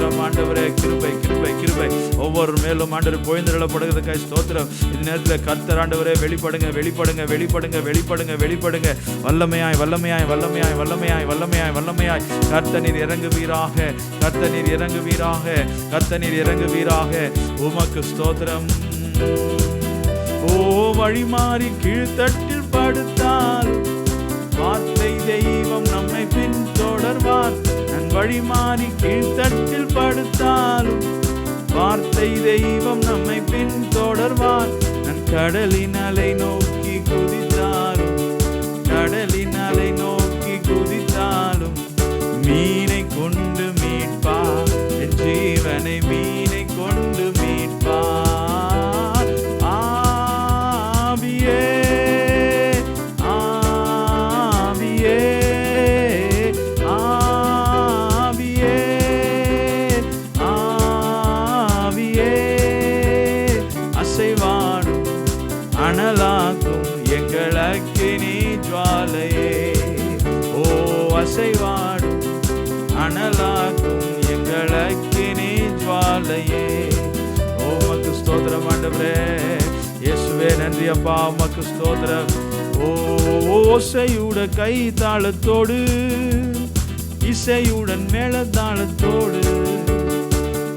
ஸ்தோத்திரம் ஆண்டவரே. கிருபை கிருபை கிருபை ஒவ்வொரு மேலும் ஆண்டவர் பொழிந்தெழப்படுகிறதுக்காய் ஸ்தோத்திரம். இந்த நேரத்தில் கர்த்தர் ஆண்டவரே வெளிப்படுங்க வெளிப்படுங்க வெளிப்படுங்க வெளிப்படுங்க வெளிப்படுங்க. வல்லமையாய் வல்லமையாய் வல்லமையாய் வல்லமையாய் வல்லமையாய் வல்லமையாய் கர்த்தர் நீர் இறங்குவீராக, கர்த்தர் நீர் இறங்குவீராக, கர்த்தர் நீர் இறங்குவீராக. உமக்கு ஸ்தோத்திரம். ஓ வழிமாறி கீழ்த்தட்டில் படுத்தால் வார்த்தை தெய்வம் நம்மை பின்தொடர்வார். நன் வழிமாறி கீழ்த்தட்டில் படுத்தாலும் வார்த்தை தெய்வம் நம்மை பின்தொடர்வார். நன் கடலின் அலை நோக்கி குதித்தாலும், கடலின் அலை நோக்கி குதித்தாலும் மீனை கொண்டு மீட்பார். என் ஜீவனை மீனை கொண்டு மீட்பார். ஆவியே ஆவியே ஆவியே ஆவியே அசைவாடும் அனலாக்கும் எங்கள் அக்கினி ஜுவாலையே. ஓ அசைவாடும் அனலாக்கும் எங்கள் அக்கினி ஜுவாலையே. உமக்கு ஸ்தோத்திரம் ஆண்டவரே. இயேசுவே நன்றி அப்பா, உமக்கு ஸ்தோத்திரம். ஓசையுட கை தாளத்தோடு இசையுடன் மேல தாளத்தோடு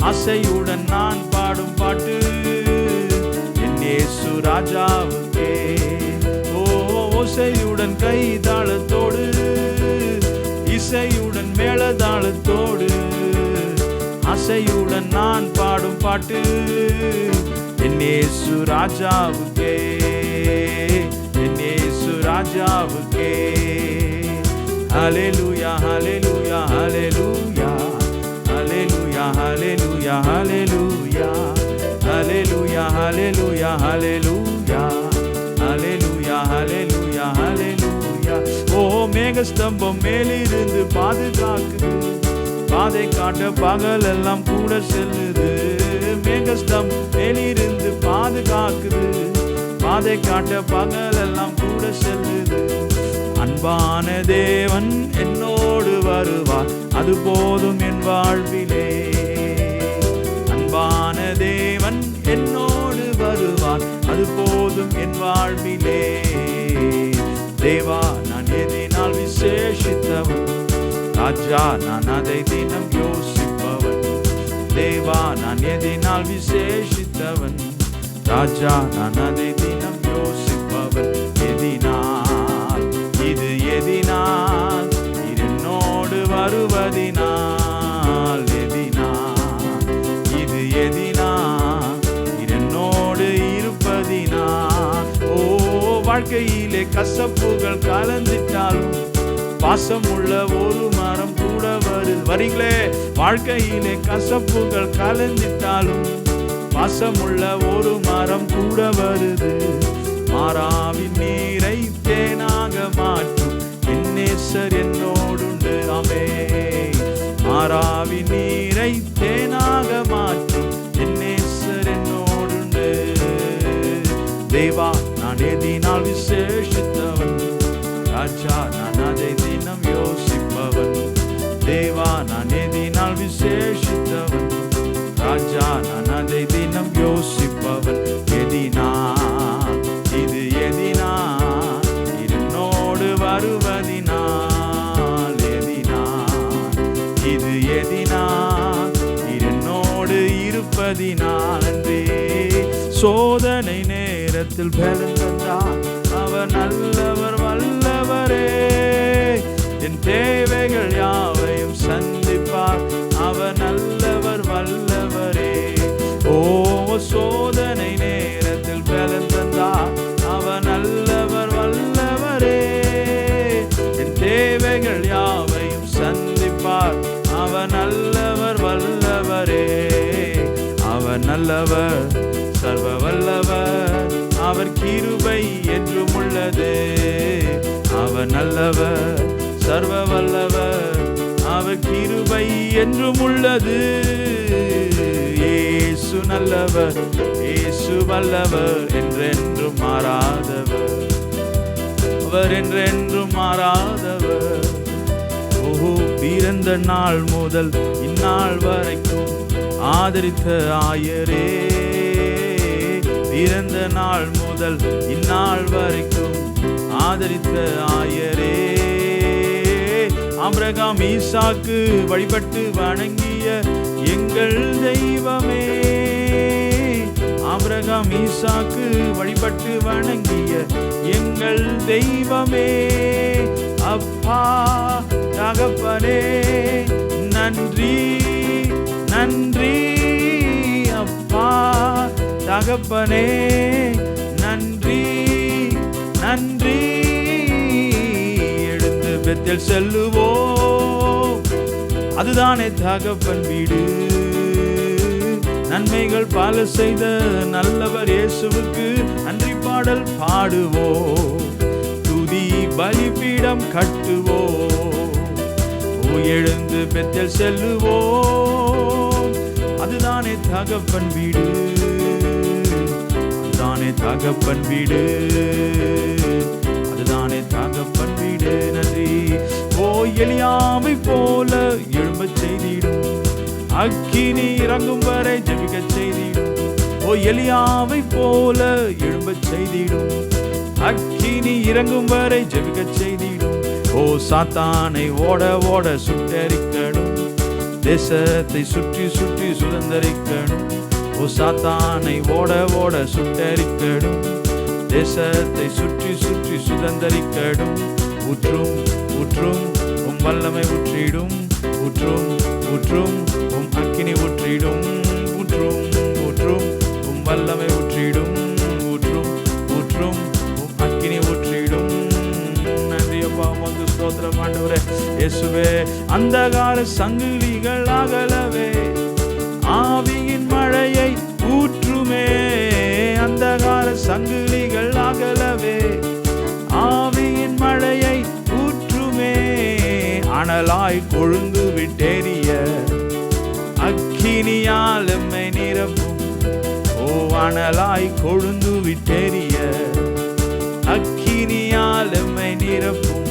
அசையுடன் நான் பாடும் பாட்டு என் இயேசு ராஜாவுக்கே. ஓசையுடன் கை தாளத்தோடு இசையுடன் மேல தாளத்தோடு அசையுடன் நான் பாடும் பாட்டு என் இயேசு ராஜாவுக்கே, என் இயேசு ராஜாவுக்கே. ஹல்லேலூயா ஹல்லேலூயா ஹல்லேலூயா ஹல்லேலூயா ஹல்லேலூயா ஹல்லேலூயா ஹல்லேலூயா ஹல்லேலூயா ஹல்லேலூயா ஹல்லேலூயா ஹல்லேலூயா ஹல்லேலூயா. ஓ மேகஸ்தம்பம் மேலிருந்து பாதுகாக்குது, பாதை காட்ட பகல் எல்லாம் கூட செல்லுது. மேகஸ்தம் மேலிருந்து பாதுகாக்குது, பாதை காட்ட பகல் எல்லாம் கூட செல்லுது. அன்பான தேவன் என்னோடு வருவார், அது போதும் என் வாழ்விலே. அன்பான தேவன் என்னோடு வருவார், அது போதும் என் வாழ்விலே. தேவா நான் எதினால் விசேஷித்தவன், ராஜா நான் அதை தினம் யோசிப்பவன். தேவா நான் எதினால் விசேஷித்தவன், ராஜா நான் அதை தினம் யோசிப்பவன். எதினால் இது எதினால் என்னோடு வருவதினால், எதினால் இது எதினால் என்னோடு இருப்பதினால். ஓ வாழ்க்கையிலே கசப்புகள் கலந்திட்டாலும் பாசமுள்ள ஒரு மரம் கூட வருகிறே. வாழ்க்கையிலே கசப்புகள் கலந்திட்டாலும் பாசமுள்ள ஒரு மரம் கூட வருது. மாறாவின் நீரை தேனாக மாற்றும் என் நேசர் என்னோடுண்டு. ஆமே மாறாவின் நீரை தேனாக மாற்றும் என் நேசர் என்னோடுண்டு. தேவா நான் எதினால் விசேஷித்தவன், ராஜா நான் அதை தினம் யோசிப்பவன். தேவா நான் எதினால் விசேஷித்தவன், ராஜா நான் அதை தினம் யோசிப்பவன். எதினால் இது எதினால் என்னோடு வருவதினால், எதினால் இது எதினால் என்னோடு இருப்பதினால். அன்றே சோதனை நேரத்தில் பலன் தந்தார் அவர் நல்லவர் வல்லவரே. என் தேவைகள் யாவையும் சந்திப்பார் அவர் நல்லவர் வல்லவரே. ஓ சோதனை நேரத்தில் பலன் தந்தார் அவர் நல்லவர் வல்லவரே. என் தேவைகள் யாவையும் சந்திப்பார் அவர் நல்லவர் வல்லவரே. அவர் நல்லவர் சர்வ வல்லவர், அவர் கிருபை என்றும் உள்ளது. அவர் நல்லவர் சர்வ வல்லவர், அவர் கிருபை என்றும் உள்ளது. இயேசு நல்லவர், இயேசு வல்லவர், என்றென்றும் மாறாதவர், அவர் என்றென்றும் மாறாதவர். ஓ பிறந்த நாள் முதல் இந்நாள் வரைக்கும் ஆதரித்த ஆயரே, பிறந்த நாள் முதல் இந்நாள் வரைக்கும் ஆதரித்த ஆயரே, ஆபிரகாம் ஈசாக்கு வழிபட்டு வணங்கிய எங்கள் தெய்வமே, ஆபிரகாம் ஈசாக்கு வழிபட்டு வணங்கிய எங்கள் தெய்வமே, அப்பா தகப்பனே நன்றி நன்றி, அப்பா தகப்பனே நன்றி நன்றி. எழுந்து பெத்தேல் செல்லுவோம், அதுதானே தகப்பன் வீடு. நன்மைகள் பல செய்த நல்லவர் இயேசுவுக்கு நன்றி பாடல் பாடுவோம், துதி பலிபீடம் கட்டுவோம். எழுந்து பெத்தேல் செல்லுவோம், அதுதானே தகப்பன் வீடு, அதுதானே தகப்பன் வீடு, அதுதானே தகப்பன் வீடு. நன்றி. ஓ எலியாவை போல எழும்பச் செய்திடும், அக்கினி இறங்கும் வரை ஜெபிக்கச் செய்திடும். ஓ எலியாவை போல எழும்பச் செய்திடும், அக்கினி இறங்கும் வரை ஜெபிக்கச் செய்திடும். ஓ சாத்தானை ஓட ஓட சுட்டரிக்கணும், தேசத்தை சுற்றி சுற்றி சுதந்தரிக்கணும். ஓ சாத்தானை ஓட ஓட சுட்டரிக்கணும், தேசத்தை சுற்றி சுற்றி சுதந்தரிக்கணும். ஊற்றும் ஊற்றும் உம் வல்லமை ஊற்றிடும், ஊற்றும் ஊற்றும் உம் அக்கினி ஊற்றிடும், ஊற்றும் ஊற்றும் உம் வல்லமை ஊற்றிடும், ஊற்றும் ஊற்றும் உம் அக்கினி ஊற்றிடும். நன்றி அப்பா, உமக்கு ஸ்தோத்திரம் ஆண்டவரே. இயேசுவே, அந்தகார சங்கிலிகள் அகலவே ஆவியின் மழையை ஊற்றுமே, அந்தகார சங்கிலிகள் அகலவே ஆவியின் மழையை ஊற்றுமே. அனலாய் கொழுந்து விட்டேறிய அக்கினியால் எம்மை நிரப்பும், ஓ அனலாய் கொழுந்து விட்டேறிய அக்கினியால் எம்மை நிரப்பும்.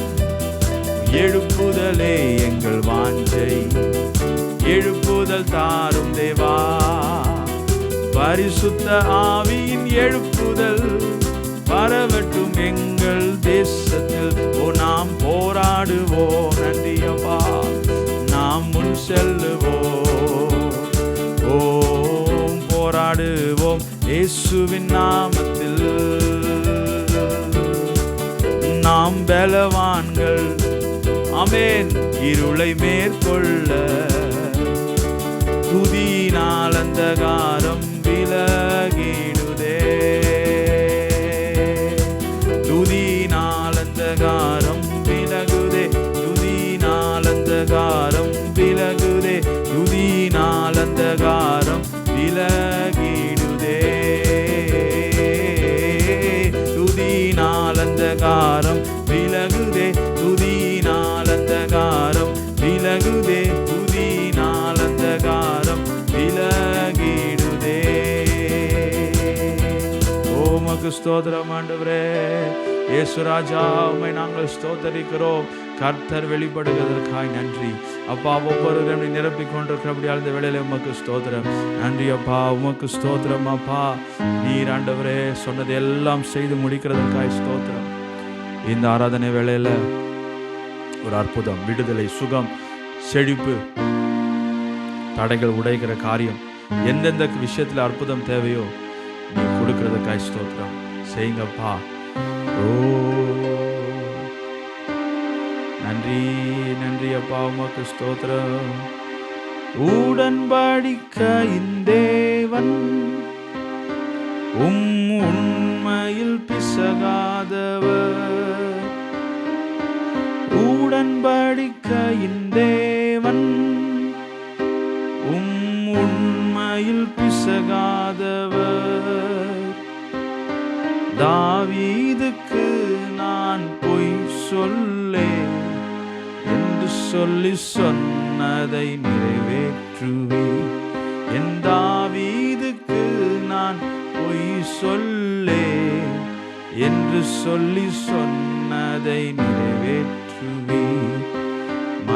எழுப்புதலே எங்கள் வாஞ்சை, எழுப்புதல் தாரும் தேவா, பரிசுத்த ஆவியின் எழுப்புதல் பரவட்டும் எங்கள் தேசத்தில். ஓ நாம் போராடுவோம், நன்றி அப்பா, நாம் முன் செல்லுவோம், ஓம் போராடுவோம் இயேசுவின் நாமத்தில். நாம் பலவான்கள், ஆமென், இருளை மேற்கொள்ள துதியினால் அந்தகாரம் விலகிடுதே, துதியினால் அந்தகாரம் விலகுதே, துதியினால் அந்தகாரம் விலகுதே, துதியினால் அந்தகாரம் விலகிடுதே, துதியினால் அந்தகாரம் விலகுதே, துதியினால் அந்தகாரம் விலகுதே, துதியினால் அந்தகாரம் விலகிடுதே. உமக்கு ஸ்தோத்திரம் ஆண்டவரே. இயேசு ராஜா, உம்மை நாங்கள் ஸ்தோத்தரிக்கிறோம். கர்த்தர் வெளிப்படுகிறதற்காய் நன்றி அப்பா. ஒவ்வொருவரையும் நிரப்பிக் கொண்டிருக்கிறபடியால் இந்த வேளையில உமக்கு ஸ்தோத்திரம். நன்றி அப்பா, உமக்கு ஸ்தோத்திரம் அப்பா. நீர் ஆண்டவரே சொன்னதை எல்லாம் செய்து முடிக்கிறதற்காய் ஸ்தோத்திரம். இந்த ஆராதனை வேளையில ஒரு அற்புதம், விடுதலை, சுகம், செழிப்பு, தடைகள் உடைக்கிற காரியம், எந்தெந்த விஷயத்தில் அற்புதம் தேவையோ நீ கொடுக்கிறதுக்காய் ஸ்தோத்திரம் செய்யுங்கப்பா. ஓ நன்றி நன்றி அப்பா, உமக்கு ஸ்தோத்திரம். உடன்படிக்கையின் தேவன் உண்மையில் பிசகாதவர், உடன்படிக்கையின் தேவன் உண்மையில் பிசகாதவர். தாவீதுக்கு நான் பொய் சொல்லே என்று சொல்லி சொன்னதை நிறைவேற்றுவே. என் தாவீதுக்கு நான் பொய் சொல்லே என்று சொல்லி சொன்னதை நிறைவேற்றுவே.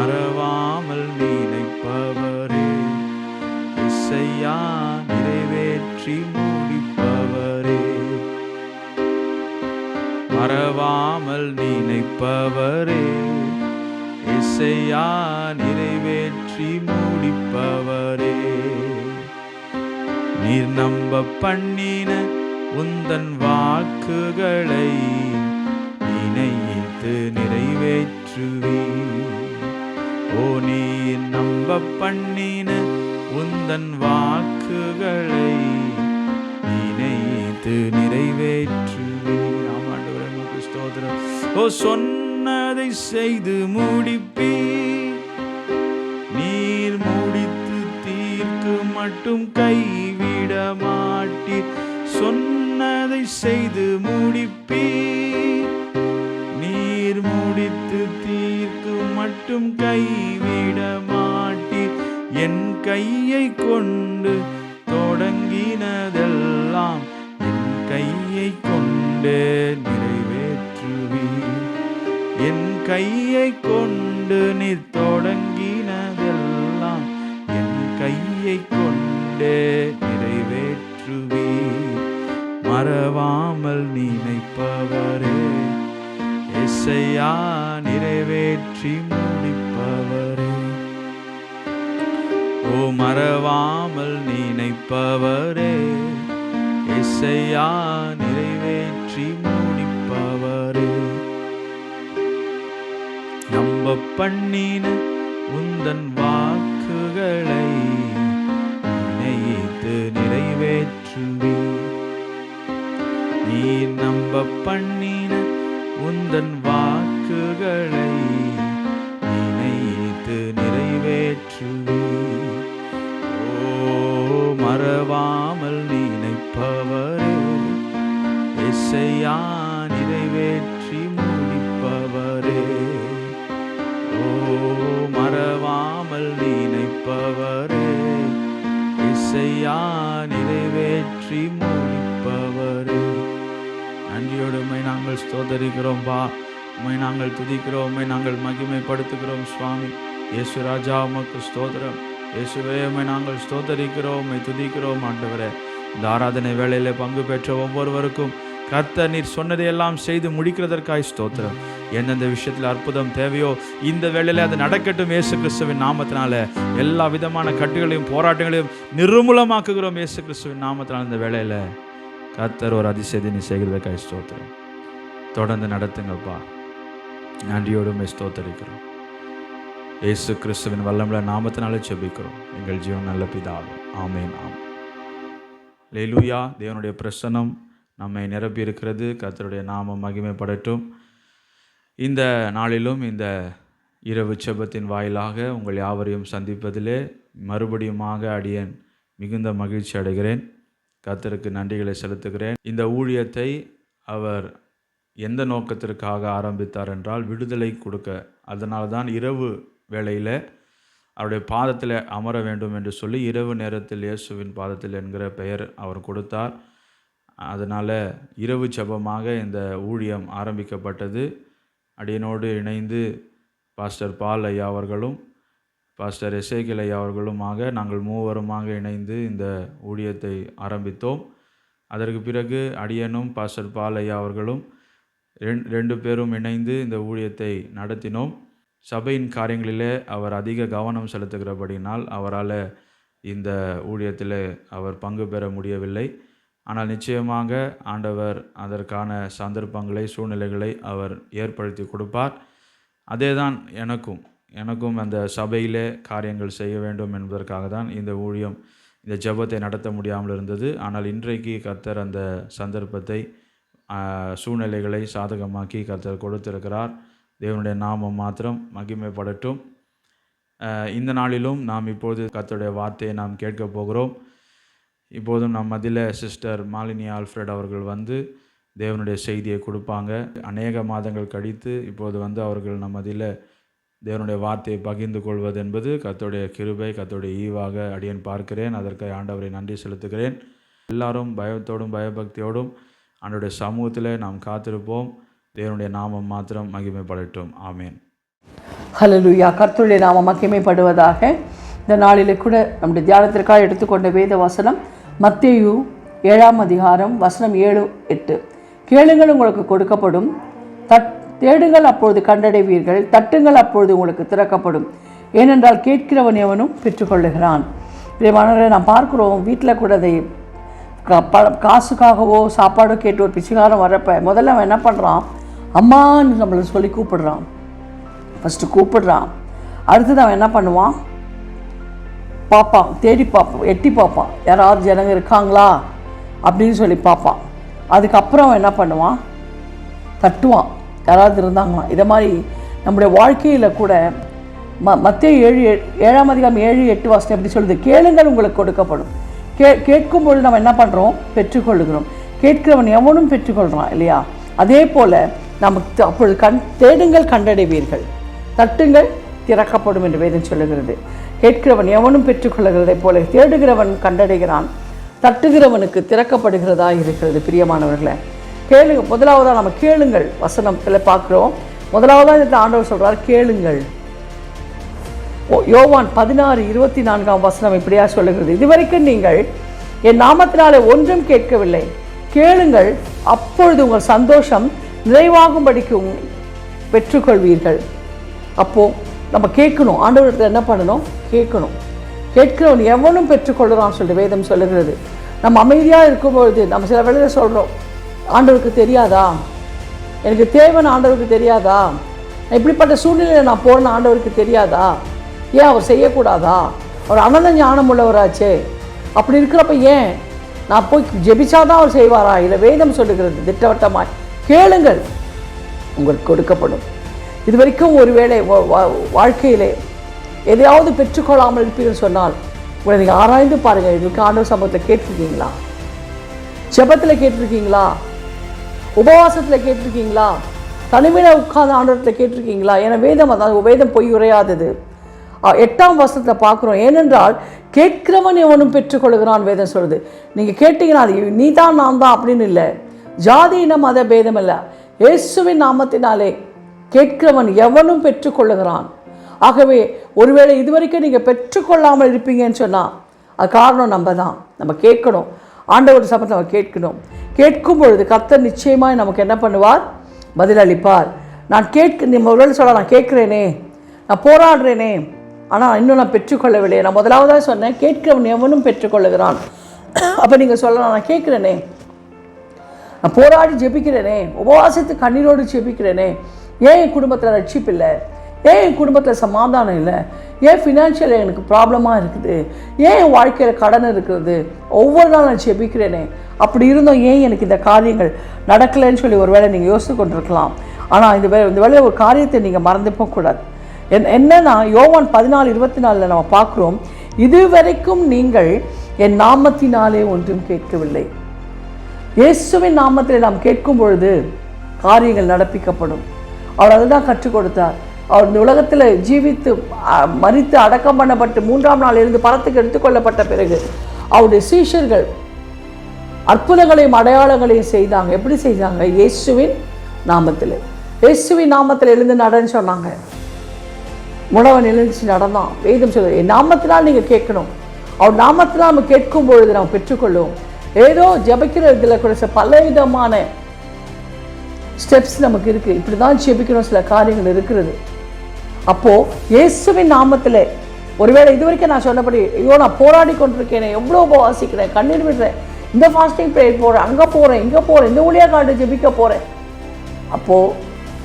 மறவாமல் நினைப்பவரே, இசையா நிறைவேற்றி முடிப்பவரே. மறவாமல் நினைப்பவரே, இசையா நிறைவேற்றி முடிப்பவரே. நீர் நம்ப பண்ணின உந்தன் வாக்குகளை நினைத்து நிறைவேற்றுவீர். ஓ, நீர் நம்ப பண்ணின உந்தன் வாக்குகளை நினைத்து நிறைவேற்றுவீர். ஆமாண்டவரே, உமக்கு ஸ்தோத்திரம். ஓ, சொன்னதை செய்து முடிப்பீர். நீர் முடித்து தீர்க்கு மட்டும் கைவிட மாட்டீர். சொன்னதை செய்து முடிப்பீர். நீர் முடித்து தீர்க்கு மட்டும் கைவிட மாட்டீர். என் கையை கொண்டு தொடங்கினதெல்லாம் என் கையை கொண்டே நிறைவேற்றுவீர். என் கையை கொண்டு நீர் தொடங்கினதெல்லாம் என் கையை கொண்டே நிறைவேற்றுவீர். மறவாமல் நினைப்பவரே, இசையா நிறைவேற்றி முடிப்பவரே. ஓ, மறவாமல் நினைப்பவரே, இசையா நிறைவேற்றி முடிப்பவரே. நம்ப பண்ணின உந்தன் வாக்குகளை நினைத்து நிறைவேற்றுவீர். நீர் நம்ப பண்ணின உந்தன் வாக்குகளை நினைத்து நிறைவேற்றுவீர். ஓ, மறவாமல் நினைப்பவரே, இசையா நிறைவேற்றி முடிப்பவரே. ஓ, மறவாமல் நினைப்பவரே, இசையா நிறைவேற்றி முடிப்பவரே. நன்றியோடு உம்மை நாங்கள் ஸ்தோத்தரிக்கிறோம் பா. உம்மை நாங்கள் துதிக்கிறோம், உம்மை நாங்கள் மகிமைப்படுத்துகிறோம் சுவாமி. இயேசு ராஜா, உமக்கு ஸ்தோத்திரம். இயேசுவே, உம்மை நாங்கள் ஸ்தோத்தரிக்கிறோம், உம்மை துதிக்கிறோம் ஆண்டவரே. இந்த ஆராதனை வேளையில் பங்கு பெற்ற ஒவ்வொருவருக்கும் கர்த்தர் நீர் சொன்னதையெல்லாம் செய்து முடிக்கிறதற்காய் ஸ்தோத்திரம். எந்தெந்த விஷயத்தில் அற்புதம் தேவையோ இந்த வேளையில் அது நடக்கட்டும். இயேசு கிறிஸ்துவின் நாமத்தினால எல்லா விதமான கட்டுகளையும் போராட்டங்களையும் நிர்மூலமாக்குகிறோம். இயேசு கிறிஸ்துவின் நாமத்தினால இந்த வேளையில் கர்த்தர் ஒரு அதிசயத்தை நீ செய்கிறதற்காய் ஸ்தோத்திரம். தொடர்ந்து நடத்துங்கப்பா. நன்றியோடு ஸ்தோத்தரிக்கிறோம். இயேசு கிறிஸ்துவின் வல்லமுள்ள நாமத்தினாலே ஜெபிக்கிறோம் எங்கள் ஜீவன் நல்ல பிதாவே. ஆமென். ஆமென். அல்லேலூயா. தேவனுடைய பிரசன்னம் நம்மை நிரப்பி இருக்கிறது. கர்த்தருடைய நாமம் மகிமைப்படட்டும். இந்த நாளிலும் இந்த இரவு ஜெபத்தின் வாயிலாக உங்கள் யாவரையும் சந்திப்பதிலே மறுபடியுமாக அடியேன் மிகுந்த மகிழ்ச்சி அடைகிறேன். கர்த்தருக்கு நன்றிகளை செலுத்துகிறேன். இந்த ஊழியத்தை அவர் எந்த நோக்கத்திற்காக ஆரம்பித்தார் என்றால் விடுதலை கொடுக்க. அதனால தான் இரவு வேளையில் அவருடைய பாதத்தில் அமர வேண்டும் என்று சொல்லி இரவு நேரத்தில் இயேசுவின் பாதத்தில் என்கிற பெயர் அவர் கொடுத்தார். அதனால் இரவு ஜெபமாக இந்த ஊழியம் ஆரம்பிக்கப்பட்டது. அடியனோடு இணைந்து பாஸ்டர் பால் ஐயா அவர்களும் பாஸ்டர் எசேக்கியேல் ஐயா அவர்களுமாக நாங்கள் மூவருமாக இணைந்து இந்த ஊழியத்தை ஆரம்பித்தோம். அதற்கு பிறகு அடியனும் பாஸ்டர் பால் ஐயா அவர்களும் ரெண்டு பேரும் இணைந்து இந்த ஊழியத்தை நடத்தினோம். சபையின் காரியங்களிலே அவர் அதிக கவனம் செலுத்துகிறபடினால் அவரால் இந்த ஊழியத்தில் அவர் பங்கு பெற முடியவில்லை. ஆனால் நிச்சயமாக ஆண்டவர் அதற்கான சந்தர்ப்பங்களை சூழ்நிலைகளை அவர் ஏற்படுத்தி கொடுப்பார். அதே தான் எனக்கும் அந்த சபையிலே காரியங்கள் செய்ய வேண்டும் என்பதற்காக தான் இந்த ஊழியம் இந்த ஜெபத்தை நடத்த முடியாமல் இருந்தது. ஆனால் இன்றைக்கு கர்த்தர் அந்த சந்தர்ப்பத்தை சூழ்நிலைகளை சாதகமாக்கி கர்த்தர் கொடுத்திருக்கிறார். தேவனுடைய நாமம் மாத்திரம் மகிமைப்படட்டும். இந்த நாளிலும் நாம் இப்போது கர்த்தருடைய வார்த்தையை நாம் கேட்க போகிறோம். இப்போதும் நம் மத்தியில் சிஸ்டர் மாலினி ஆல்ஃப்ரெட் அவர்கள் வந்து தேவனுடைய செய்தியை கொடுப்பாங்க. அநேக மாதங்கள் கழித்து இப்போது வந்து அவர்கள் நம் மத்தியில் தேவனுடைய வார்த்தையை பகிர்ந்து கொள்வது என்பது கர்த்தருடைய கிருபை, கர்த்தருடைய ஈவாக அடியேன் பார்க்கிறேன். அதற்காக ஆண்டவரை நன்றி செலுத்துகிறேன். எல்லாரும் பயத்தோடும் பயபக்தியோடும் ஆண்டவருடைய சமூகத்தில் நாம் காத்திருப்போம். தேவனுடைய நாமம் மாத்திரம் மகிமைப்படட்டும். ஆமேன். ஹல்லேலூயா. கர்த்தருடைய நாமம் மகிமைப்படுவதாக. இந்த நாளிலே கூட நம்முடைய தியானத்திற்காக எடுத்துக்கொண்ட வேத வசனம் மத்தேயு 7ஆம் அதிகாரம் வசனம் 7-8. கேளுங்கள் உங்களுக்கு கொடுக்கப்படும், தேடுங்கள் அப்பொழுது கண்டடைவீர்கள், தட்டுங்கள் அப்பொழுது உங்களுக்கு திறக்கப்படும். ஏனென்றால் கேட்கிறவன் எவனும் பெற்றுக்கொள்ளுகிறான். பிரியமானவர்களே, நாம் பார்க்குறோம் வீட்டில் கூட அதை காசுக்காகவோ சாப்பாடோ கேட்டு ஒரு பிச்சைக்காரன் வரப்போ முதல்ல அவன் என்ன பண்ணுறான், அம்மான்னு நம்மளை சொல்லி கூப்பிடுறான். ஃபஸ்ட்டு கூப்பிடுறான். அடுத்தது அவன் என்ன பண்ணுவான், பார்ப்பான், தேடி பார்ப்பான், எட்டி பார்ப்பான், யாராவது ஜனங்க இருக்காங்களா அப்படின்னு சொல்லி பார்ப்பான். அதுக்கப்புறம் அவன் என்ன பண்ணுவான், தட்டுவான், யாராவது இருந்தாங்களா. இதை மாதிரி நம்முடைய வாழ்க்கையில் கூட மத்தேயு 7ஆம் அதிகாரம் 7-8 வசனம் எப்படி சொல்லுது, கேளுங்கள் உங்களுக்கு கொடுக்கப்படும். கேட்கும்பொழுது நம்ம என்ன பண்ணுறோம், பெற்றுக்கொள்ளுகிறோம். கேட்கிறவன் எவனும் பெற்றுக்கொள்கிறான் இல்லையா. அதே போல் நமக்கு அப்பொழுது தேடுங்கள் கண்டடைவீர்கள், தட்டுங்கள் திறக்கப்படும் என்று வேதம் சொல்லுகிறது. கேட்கிறவன் எவனும் பெற்றுக்கொள்ளுகிறதை போல தேடுகிறவன் கண்டடைகிறான், தட்டுகிறவனுக்கு திறக்கப்படுகிறதா இருக்கிறது. பிரியமானவர்களே, கேளுங்க. முதலாவதாக நம்ம கேளுங்கள் வசனத்தில் பார்க்குறோம். முதலாவதாக இந்த ஆண்டவர் சொல்கிறார், கேளுங்கள். யோவான் 16:24 வசனம் இப்படியா சொல்லுகிறது, இதுவரைக்கும் நீங்கள் என் நாமத்தினாலே ஒன்றும் கேட்கவில்லை, கேளுங்கள் அப்பொழுது உங்கள் சந்தோஷம் நிறைவாகும்படிக்கு பெற்றுக்கொள்வீர்கள். அப்போது நம்ம கேட்கணும், ஆண்டவரிடத்தில் என்ன பண்ணணும், கேட்கணும். கேட்கிறவன் எவனும் பெற்றுக்கொள்கிறான்னு சொல்லிட்டு வேதம் சொல்லுகிறது. நம்ம அமைதியாக இருக்கும்பொழுது நம்ம சில வேளையில் சொல்கிறோம், ஆண்டவருக்கு தெரியாதா, எனக்கு தேவைன்னு ஆண்டவருக்கு தெரியாதா, இப்படிப்பட்ட சூழ்நிலையில் நான் போகிறேன்னு ஆண்டவருக்கு தெரியாதா, ஏன் அவர் செய்யக்கூடாதா, அவர் அனந்த ஞானம் உள்ளவராச்சே, அப்படி இருக்கிறப்ப ஏன் நான் போய் ஜெபிச்சாதான் அவர் செய்வாரா. இல்லை, வேதம் சொல்லுகிறது திட்டவட்டமாய் கேளுங்கள் உங்களுக்கு கொடுக்கப்படும். இது வரைக்கும் ஒருவேளை வாழ்க்கையிலே எதையாவது பெற்றுக்கொள்ளாமல் இருப்பீர்கள் சொன்னால் உங்களை நீங்கள் ஆராய்ந்து பாருங்கள். இதுக்கு ஆண்டவர் சமூகத்தில் கேட்டிருக்கீங்களா, ஜெபத்தில் கேட்டிருக்கீங்களா, உபவாசத்தில் கேட்டிருக்கீங்களா, தனிமையில் உட்கார்ந்து ஆண்டவரத்தில் கேட்டிருக்கீங்களா. ஏன்னா வேதம், அதாவது வேதம் பொய் உரையாதது. 8ஆம் வசனத்தில் பார்க்குறோம், ஏனென்றால் கேட்கிறவன் எவனும் பெற்றுக்கொள்கிறான் வேதம் சொல்லுது. நீங்கள் கேட்டீங்கன்னா அது நீ தான் நான் தான் அப்படின்னு இல்லை, ஜாதி இனம் மத பேதம் இல்லை, இயேசுவின் நாமத்தினாலே கேட்கிறவன் எவனும் பெற்றுக்கொள்ளுகிறான். ஆகவே ஒருவேளை இதுவரைக்கும் நீங்கள் பெற்றுக்கொள்ளாமல் இருப்பீங்கன்னு சொன்னால் அது காரணம் நம்ம கேட்கணும். ஆண்டவர் சபத்தை நம்ம கேட்கணும். கேட்கும் பொழுது கர்த்தர் நிச்சயமாக நமக்கு என்ன பண்ணுவார், பதிலளிப்பார். நம்ம ஒருவேளை சொல்ல, நான் கேட்குறேனே, நான் போராடுறேனே, ஆனால் இன்னும் நான் பெற்றுக்கொள்ளவில்லை. நான் முதலாவதாக சொன்னேன், கேட்கிறவன் எவனும் பெற்றுக்கொள்ளுகிறான். அப்போ நீங்கள் சொல்லலாம், நான் கேட்குறேனே, நான் போராடி ஜெபிக்கிறேனே, உபவாசித்து கண்ணீரோடு ஜெபிக்கிறேனே, ஏன் என் குடும்பத்தில் ரட்சிப்பு இல்லை, ஏன் என் குடும்பத்தில் சமாதானம் இல்லை, ஏன் ஃபினான்ஷியல் எனக்கு ப்ராப்ளமாக இருக்குது, ஏன் என் வாழ்க்கையில் கடன் இருக்கிறது, ஒவ்வொரு நாள் நான் ஜெபிக்கிறேனே, அப்படி இருந்தோம் ஏன் எனக்கு இந்த காரியங்கள் நடக்கலைன்னு சொல்லி ஒரு வேளை நீங்கள் யோசித்து கொண்டிருக்கலாம். ஆனால் இந்த வேளையில் ஒரு காரியத்தை நீங்கள் மறந்து போகக்கூடாது. என்னன்னா யோவான் 14:24 நம்ம பார்க்குறோம், இதுவரைக்கும் நீங்கள் என் நாமத்தினாலே ஒன்றும் கேட்கவில்லை. இயேசுவின் நாமத்தில் நாம் கேட்கும் பொழுது காரியங்கள் நடப்பிக்கப்படும். அவர் அதுதான் கற்றுக் கொடுத்தார். அவர் இந்த உலகத்தில் ஜீவித்து மரித்து அடக்கம் பண்ணப்பட்டு 3ஆம் நாள் இருந்து பரத்துக்கு எடுத்துக்கொள்ளப்பட்ட பிறகு அவருடைய சீஷர்கள் அற்புதங்களையும் அடையாளங்களையும் செய்தாங்க. எப்படி செய்தாங்க, இயேசுவின் நாமத்தில். இயேசுவின் நாமத்தில் எழுந்து நடன்னு சொன்னாங்க. முடவன் எழுந்துச்சு நடந்தான். வேதம் சொல்லுது, என் நாமத்தினால் நீங்கள் கேட்கணும். அவர் நாமத்தினால் நம்ம கேட்கும் பொழுது நாம் பெற்றுக்கொள்ளுவோம். ஏதோ ஜெபிக்கிற இதில் கூட பல விதமான ஸ்டெப்ஸ் நமக்கு இருக்குது. இப்படி தான் ஜெபிக்கணும், சில காரியங்கள் இருக்கிறது. அப்போது இயேசுவின் நாமத்தில் ஒருவேளை இதுவரைக்கும் நான் சொன்னபடி, ஐயோ நான் போராடி கொண்டிருக்கேனே, எவ்வளோ உபவாசிக்கிறேன், கண்ணீர் விடுறேன், இந்த ஃபாஸ்டிங் ப்ரேயர் போகிறேன், அங்கே போகிறேன், இங்கே போகிறேன், இந்த ஊழியா காட்டு ஜெபிக்க போகிறேன். அப்போது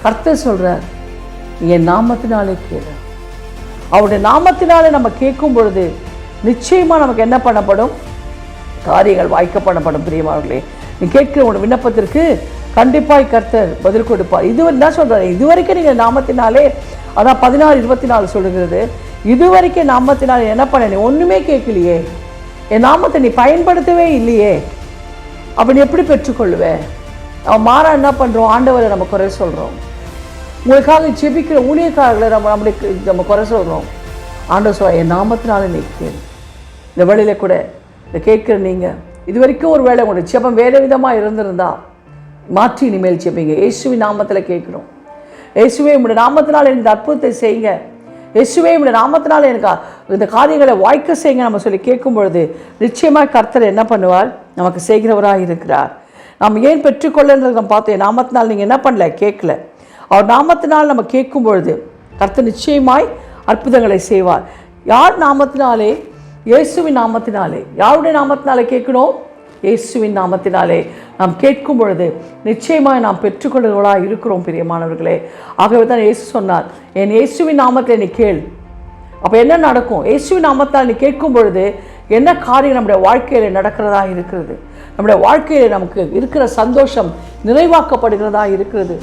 கர்த்தர் சொல்கிறார், என் நாமத்தினாலே கேளு. அவருடைய நாமத்தினாலே நம்ம கேட்கும் பொழுது நிச்சயமாக நமக்கு என்ன பண்ணப்படும், காரியங்கள் வாய்க்கப்படப்படும். பிரியமானவர்களே, நீ கேட்கிற உங்களோட விண்ணப்பத்திற்கு கண்டிப்பாக கர்த்தர் பதில் கொடுப்பார். என்ன சொல்கிறார், இதுவரைக்கும் நீங்கள் நாமத்தினாலே, அதான் 16:24 சொல்லுகிறது, இதுவரைக்கும் நாமத்தினாலே என்ன பண்ண, நீ ஒன்றுமே கேட்கலையே, என் நாமத்தை நீ பயன்படுத்தவே இல்லையே, அப்படி எப்படி பெற்றுக்கொள்ளுவேன். அவன் மாறா என்ன பண்ணுறோம், ஆண்டவரை நம்ம குறை சொல்கிறோம். உங்களுக்காக ஜெபிக்கிற ஊழியக்காரர்களை நம்ம குறை சொல்கிறோம். ஆண்டவர் சொல்ல, என் நாமத்தினால நீ கேளு. இந்த வேளையில் கூட இதை கேட்குற நீங்கள் இது வரைக்கும் ஒரு வேளை உங்களுடைய ஜெபம் வேறு விதமாக இருந்திருந்தா மாற்றி இனிமேல் ஜெபிங்க. இயேசுவின் நாமத்தில் கேட்குறோம். இயேசுவே உம்முடைய நாமத்தினால் இந்த அற்புதத்தை செய்யுங்க, இயேசுவே உம்முடைய நாமத்தினால் எனக்கு இந்த காரியங்களை வாய்க்க செய்யுங்க நம்ம சொல்லி கேட்கும் பொழுது நிச்சயமாக கர்த்தர் என்ன பண்ணுவார்? நமக்கு செய்கிறவராக இருக்கிறார். நம்ம ஏன் பெற்றுக்கொள்ளன்றது நம்ம பார்த்தோம். என் நாமத்தினால் நீங்கள் என்ன பண்ணல? கேட்கல. அவர் நாமத்தினால் நம்ம கேட்கும் பொழுது கர்த்தர் நிச்சயமாய் அற்புதங்களை செய்வார். யார் நாமத்தினாலே? இயேசுவின் நாமத்தினாலே. யாருடைய நாமத்தினாலே கேட்கணும்? இயேசுவின் நாமத்தினாலே நாம் கேட்கும் பொழுது நிச்சயமாய் நாம் பெற்றுக்கொள்கிறவர்களாக இருக்கிறோம் பிரியமானவர்களே. ஆகவே தான் இயேசு சொன்னார், என் இயேசுவின் நாமத்தில் நீ கேள். அப்போ என்ன நடக்கும்? இயேசுவின் நாமத்தால் நீ கேட்கும் பொழுது என்ன காரியம் நம்முடைய வாழ்க்கையில் நடக்கிறதா இருக்கிறது? நம்முடைய வாழ்க்கையில் நமக்கு இருக்கிற சந்தோஷம் நிறைவாக்கப்படுகிறதா இருக்கிறது.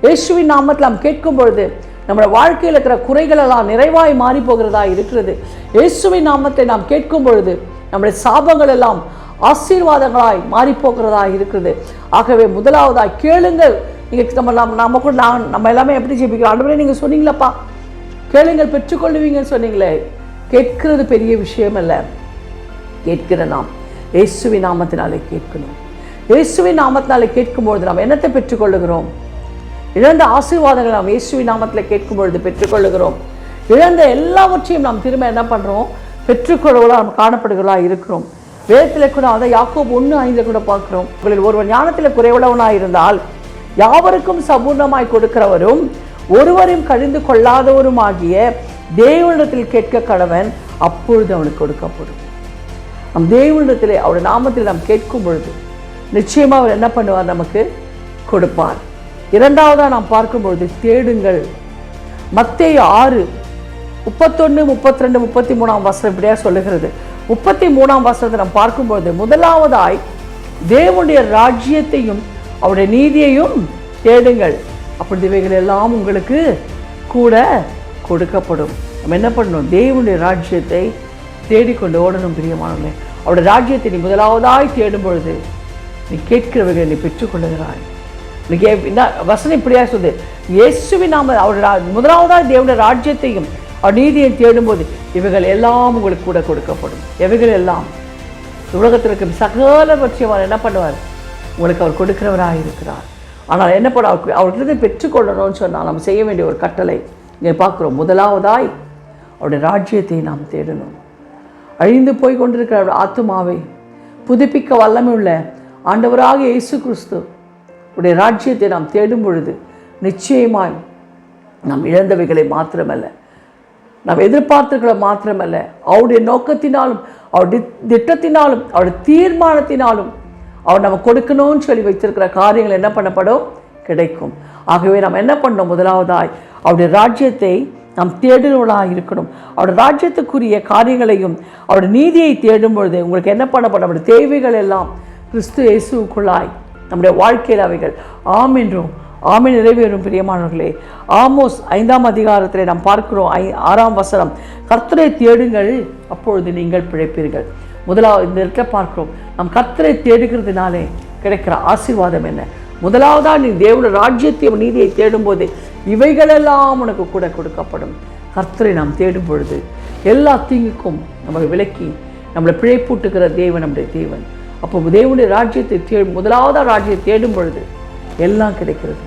இயேசுவின் நாமத்தில் நாம் கேட்கும் பொழுது நம்முடைய வாழ்க்கையில் இருக்கிற குறைகளெல்லாம் நிறைவாய் மாறி போகிறதா இருக்கிறது. இயேசுவின் நாமத்தை நாம் கேட்கும் பொழுது நம்முடைய சாபங்கள் எல்லாம் ஆசீர்வாதங்களாய் மாறி போகிறதா இருக்கிறது. ஆகவே முதலாவதாய் கேளுங்கள். நீங்கள் நம்ம கூட நம்ம எல்லாமே எப்படி ஜெபிக்கிறோம்? ஆண்டவரே நீங்கள் சொன்னீங்களப்பா, கேளுங்கள் பெற்றுக்கொள்ளுவீங்கன்னு சொன்னீங்களே. கேட்கிறது பெரிய விஷயம் அல்ல. கேட்கிற நாம் இயேசுவின் நாமத்தினாலே கேட்கணும். இயேசுவின் நாமத்தினாலே கேட்கும்பொழுது நாம் என்னத்தை பெற்றுக்கொள்ளுகிறோம்? இழந்த ஆசீர்வாதங்களை நாம் இயேசுவின் நாமத்தில் கேட்கும் பொழுது பெற்றுக்கொள்ளுகிறோம். இழந்த எல்லாவற்றையும் நாம் திரும்ப என்ன பண்ணுறோம்? பெற்றுக்கொள்வதாக நாம் காணப்படுகிறவர்களாக இருக்கிறோம். வேதத்தில் கூட அதை யாக்கோபு 1:5 கூட பார்க்குறோம். உங்களில் ஒருவன் ஞானத்தில் குறைவுள்ளவனாக இருந்தால் யாவருக்கும் சம்பூர்ணமாய் கொடுக்கிறவரும் ஒருவரையும் கழிந்து கொள்ளாதவரும் ஆகிய தேவனிடத்தில் கேட்க கடவன், அப்பொழுது அவனுக்கு கொடுக்கப்படும். நம் தேவனிடத்திலே அவருடைய நாமத்தில் நாம் கேட்கும் பொழுது நிச்சயமாக அவர் என்ன பண்ணுவார்? நமக்கு கொடுப்பார். இரண்டாவதாக நாம் பார்க்கும்பொழுது தேடுங்கள். மத்தேயு 6:31, 32, 33 இப்படியா சொல்லுகிறது. 33 நாம் பார்க்கும்பொழுது முதலாவதாய் தேவனுடைய ராஜ்யத்தையும் அவருடைய நீதியையும் தேடுங்கள், அப்படி இவைகள் எல்லாம் உங்களுக்கு கூட கொடுக்கப்படும். நம்ம என்ன பண்ணணும்? தேவனுடைய ராஜ்யத்தை தேடிக்கொண்டு ஓடணும் பிரியமானவர்களே. அவருடைய ராஜ்யத்தை நீ முதலாவதாய் தேடும் பொழுது நீ கேட்கிறவர்களை நீ பெற்றுக்கொள்ளுகிறாய். வசனம் இப்படியா சொல்லுது, இயேசுவின் நாம அவருடைய முதலாவதாக தேவனுடைய ராஜ்யத்தையும் அவர் நீதியை தேடும்போது இவைகள் எல்லாம் உங்களுக்கு கூட கொடுக்கப்படும். எவைகள் எல்லாம்? உலகத்தில் இருக்கிற சகலவற்றையும் அவர் என்ன பண்ணுவார்? உங்களுக்கு அவர் கொடுக்கிறவராக இருக்கிறார். ஆனால் என்ன பண்ண அவர்கிட்ட பெற்றுக்கொள்ளணும்னு சொன்னால் நம்ம செய்ய வேண்டிய ஒரு கட்டளை இங்கே பார்க்குறோம். முதலாவதாய் அவருடைய ராஜ்யத்தை நாம் தேடணும். அழிந்து போய் கொண்டிருக்கிற ஆத்துமாவை புதுப்பிக்க வல்லமை உள்ள ஆண்டவராக இயேசு கிறிஸ்து உடைய ராஜ்யத்தை நாம் தேடும் பொழுது நிச்சயமாய் நாம் இழந்தவைகளை மாத்திரமல்ல, நாம் எதிர்பார்த்துக்களை மாத்திரமல்ல, அவருடைய நோக்கத்தினாலும் அவருடைய திட்டத்தினாலும் அவருடைய தீர்மானத்தினாலும் அவர் நம்ம கொடுக்கணும்னு சொல்லி வைத்திருக்கிற காரியங்கள் என்ன பண்ணப்படும்? கிடைக்கும். ஆகவே நாம் என்ன பண்ணோம்? முதலாவதாய் அவருடைய ராஜ்யத்தை நாம் தேடுவர்களாக இருக்கணும். அவருடைய ராஜ்யத்துக்குரிய காரியங்களையும் அவருடைய நீதியை தேடும் பொழுது உங்களுக்கு என்ன பண்ணப்படும்? நம்முடைய தேவைகள் எல்லாம் கிறிஸ்து இயேசுக்குள்ளாய் நம்முடைய வாழ்க்கையில் அவைகள் ஆம் என்றும் ஆமென் நிறைவேறும் பிரியமானவர்களே. ஆமோஸ் 5 நாம் பார்க்கிறோம் 6 கர்த்தரை தேடுங்கள், அப்பொழுது நீங்கள் பிழைப்பீர்கள். முதலாவது இந்த இடத்துல பார்க்கிறோம், நாம் கர்த்தரை தேடுகிறதுனாலே கிடைக்கிற ஆசீர்வாதம் என்ன? முதலாவதாக நீ தேவனுடைய ராஜ்யத்தையும் நீதியை தேடும்போது இவைகளெல்லாம் உனக்கு கூட கொடுக்கப்படும். கர்த்தரை நாம் தேடும் பொழுது எல்லா தீங்குக்கும் நம்ம விலக்கி நம்மளை பிழைப்பூட்டுகிற தேவன் நம்முடைய தேவன். அப்போ தேவனுடைய ராஜ்யத்தை முதலாவதாக ராஜ்யத்தை தேடும் பொழுது எல்லாம் கிடைக்கிறது.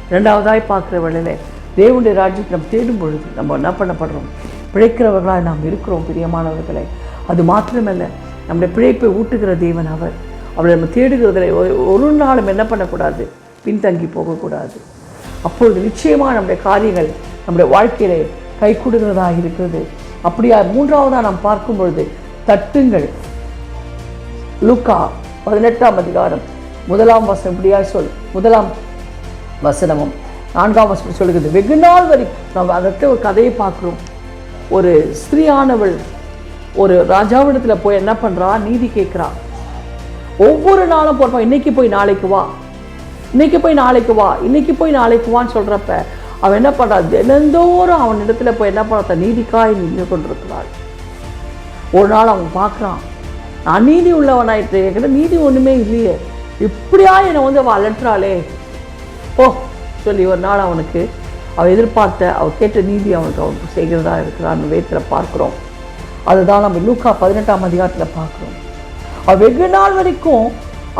இரண்டாவதாய் பார்க்குற வேளையில தேவனுடைய ராஜ்யத்தை நம்ம தேடும் பொழுது நம்ம என்ன பண்ணப்படுறோம்? பிழைக்கிறவர்களாக நாம் இருக்கிறோம் பிரியமானவர்களை. அது மாத்திரமல்ல, நம்முடைய பிழைப்பை ஊட்டுகிற தேவன் அவர். அவரை நம்ம தேடுகிறதில் ஒரு நாளும் என்ன பண்ணக்கூடாது? பின்தங்கி போகக்கூடாது. அப்பொழுது நிச்சயமாக நம்முடைய காரியங்கள் நம்முடைய வாழ்க்கையிலே கை கொடுக்கிறதாக இருக்கிறது. அப்படியா மூன்றாவதாக நாம் பார்க்கும் பொழுது தட்டுங்கள். லூக்கா 18 1 இப்படியா சொல். 1 4 சொல்லுகிறது, வெகு நாள் வரைக்கும் நம்ம அதற்கு ஒரு கதையை பார்க்குறோம். ஒரு ஸ்திரீயானவள் ஒரு ராஜாவிடத்தில் போய் என்ன பண்ணுறா? நீதி கேட்குறா. ஒவ்வொரு நாளும் போகிறப்பா, இன்னைக்கு போய் நாளைக்கு வா, இன்னைக்கு போய் நாளைக்கு வா, இன்னைக்கு போய் நாளைக்கு வான்னு சொல்கிறப்ப அவன் என்ன பண்ணுறா? தினந்தோறும் அவன் இடத்துல போய் என்ன பண்ணுறா? நீதிக்காய் நின்று கொண்டிருக்கிறாள். ஒரு நாள் அவன் பார்க்குறான், நான் நீதி உள்ளவனாயிட்டு, என்கிட்ட நீதி ஒன்றுமே இல்லையே, இப்படியா என்னை அவள் அலட்டுறாளே ஓ சொல்லி ஒரு நாள் அவனுக்கு அவள் எதிர்பார்த்த அவள் கேட்ட நீதி அவனுக்கு செய்கிறதா இருக்கிறான்னு வேதத்தில் பார்க்குறோம். அதுதான் நம்ம லூக்கா 18 பார்க்குறோம். அவள் வெகு நாள் வரைக்கும்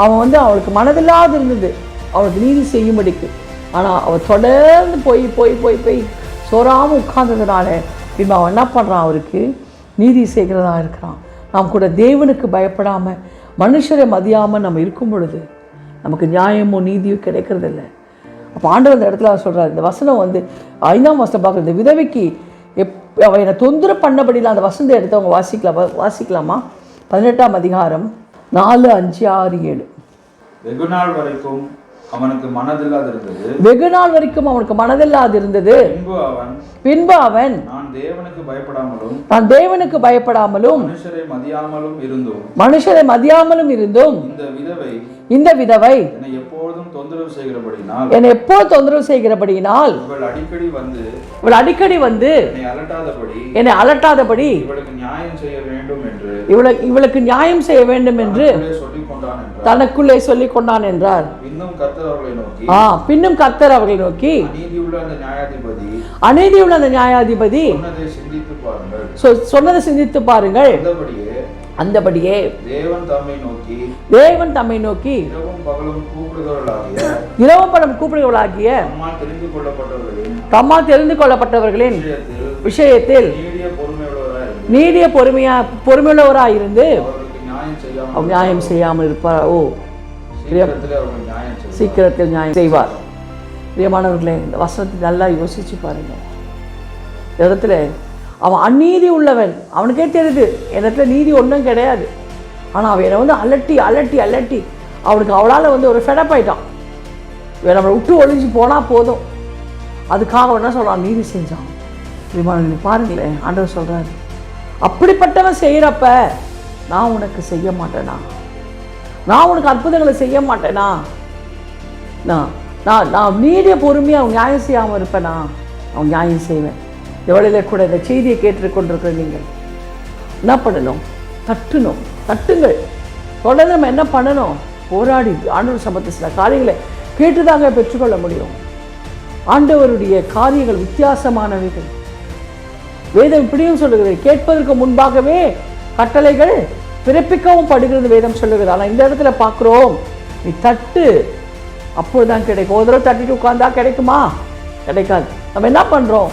அவன் அவளுக்கு மனதில்லாது இருந்தது அவளுக்கு நீதி செய்யும்படிக்கு. ஆனால் அவள் தொடர்ந்து போய் சோறாமல் உட்கார்ந்ததுனால இப்போ அவன் என்ன பண்ணுறான், அவருக்கு நீதி செய்கிறதா இருக்கிறான். நாம் கூட தேவனுக்கு பயப்படாமல் மனுஷரை மதியாமல் நம்ம இருக்கும் பொழுது நமக்கு நியாயமோ நீதியோ கிடைக்கிறதில்ல. அப்போ ஆண்டவர் இந்த இடத்துல சொல்கிறார், இந்த வசனம் 5ஆம் வசனம் பார்க்குறது, இந்த விதவைக்கு அவன் என்னை தொந்தரவு பண்ணபடியில் அந்த வசனத்தை எடுத்து அவங்க வாசிக்கலாமா? 18ஆம் அதிகாரம் 4, 5, 6, 7. வெகு நாள் வரைக்கும் அவனுக்கு மனதில்லாதிருந்தது. வெகு நாள் வரைக்கும் அவனுக்கு மனதில்லாதிருந்தது. பின்பு அவன் நான் தேவனுக்கு பயப்படாமலும் மனுஷரை மதியாமலும் இருந்தும் இந்த விதவை என்னை எப்போதும் தொந்தரவு செய்கிறபடியினால் இவள் அடிக்கடி வந்து என்னை அலட்டாதபடி இவளுக்கு நியாயம் செய்ய வேண்டும் என்று தனக்குள்ளே சொல்லிக் கொண்டான் என்றார். பின்னும் கர்த்தர் அவர்களை நோக்கி, அநீதியுள்ள அந்த நியாயாதிபதி சொன்னதை சிந்தித்து பாருங்கள். அந்தபடியே தேவன் தம்மை நோக்கி இரவும் பகலும் கூப்பிடுகிறவர்களாகிய தம்மால் தெரிந்து கொள்ளப்பட்டவர்களின் விஷயத்தில் நீடிய பொறுமையுள்ளவராயிருந்து நியாயம் செய்யாமல் இருப்பார். சீக்கிரத்தில் நியாயம் செய்வார். பிரியமானவர்களே, இந்த வசனத்தை நல்லா யோசிச்சு பாருங்க. இந்த இடத்துல அவன் அநீதி உள்ளவன், அவனுக்கே தெரியுது இடத்துல நீதி ஒன்றும் கிடையாது. ஆனால் அவன் என்னை அலட்டி அவனுக்கு அவளால் ஒரு ஃபெடப் ஆயிட்டான். நம்மளை விட்டு ஒழிஞ்சு போனால் போதும், அதுக்காக என்ன சொல்கிறான், நீதி செஞ்சான். பிரியமானவர்களே பாருங்களேன், ஆண்டவர் சொல்கிறாரு, அப்படிப்பட்டவன் செய்கிறப்ப நான் உனக்கு செய்ய மாட்டேனா? நான் உனக்கு அற்புதங்களை செய்ய மாட்டேனா? நான் நீடிய பொறுமையாக அவன் நியாயம் செய்யாமல் இருப்பேனா? அவன் நியாயம் செய்வேன். எவ்வளோ கூட இந்த செய்தியை கேட்டுக்கொண்டிருக்கிற நீங்கள் என்ன பண்ணணும்? தட்டுங்கள். தொடர்ந்து நம்ம என்ன பண்ணணும்? போராடி ஆண்டவர் சமூகத்தில் சில காரியங்களை கேட்டுதாங்க பெற்றுக்கொள்ள முடியும். ஆண்டவருடைய காரியங்கள் வித்தியாசமானவைகள். வேதம் இப்படியும் சொல்லுகிறது, கேட்பதற்கு முன்பாகவே கட்டளைகள் பிறப்பிக்கவும் படுகிறது வேதம் சொல்லுகிறது. ஆனால் இந்த இடத்துல பார்க்குறோம், நீ தட்டு, அப்போதுதான் கிடைக்கும். ஒரு தடவை தட்டிட்டு உட்காந்தா கிடைக்குமா? கிடைக்காது. நம்ம என்ன பண்ணுறோம்?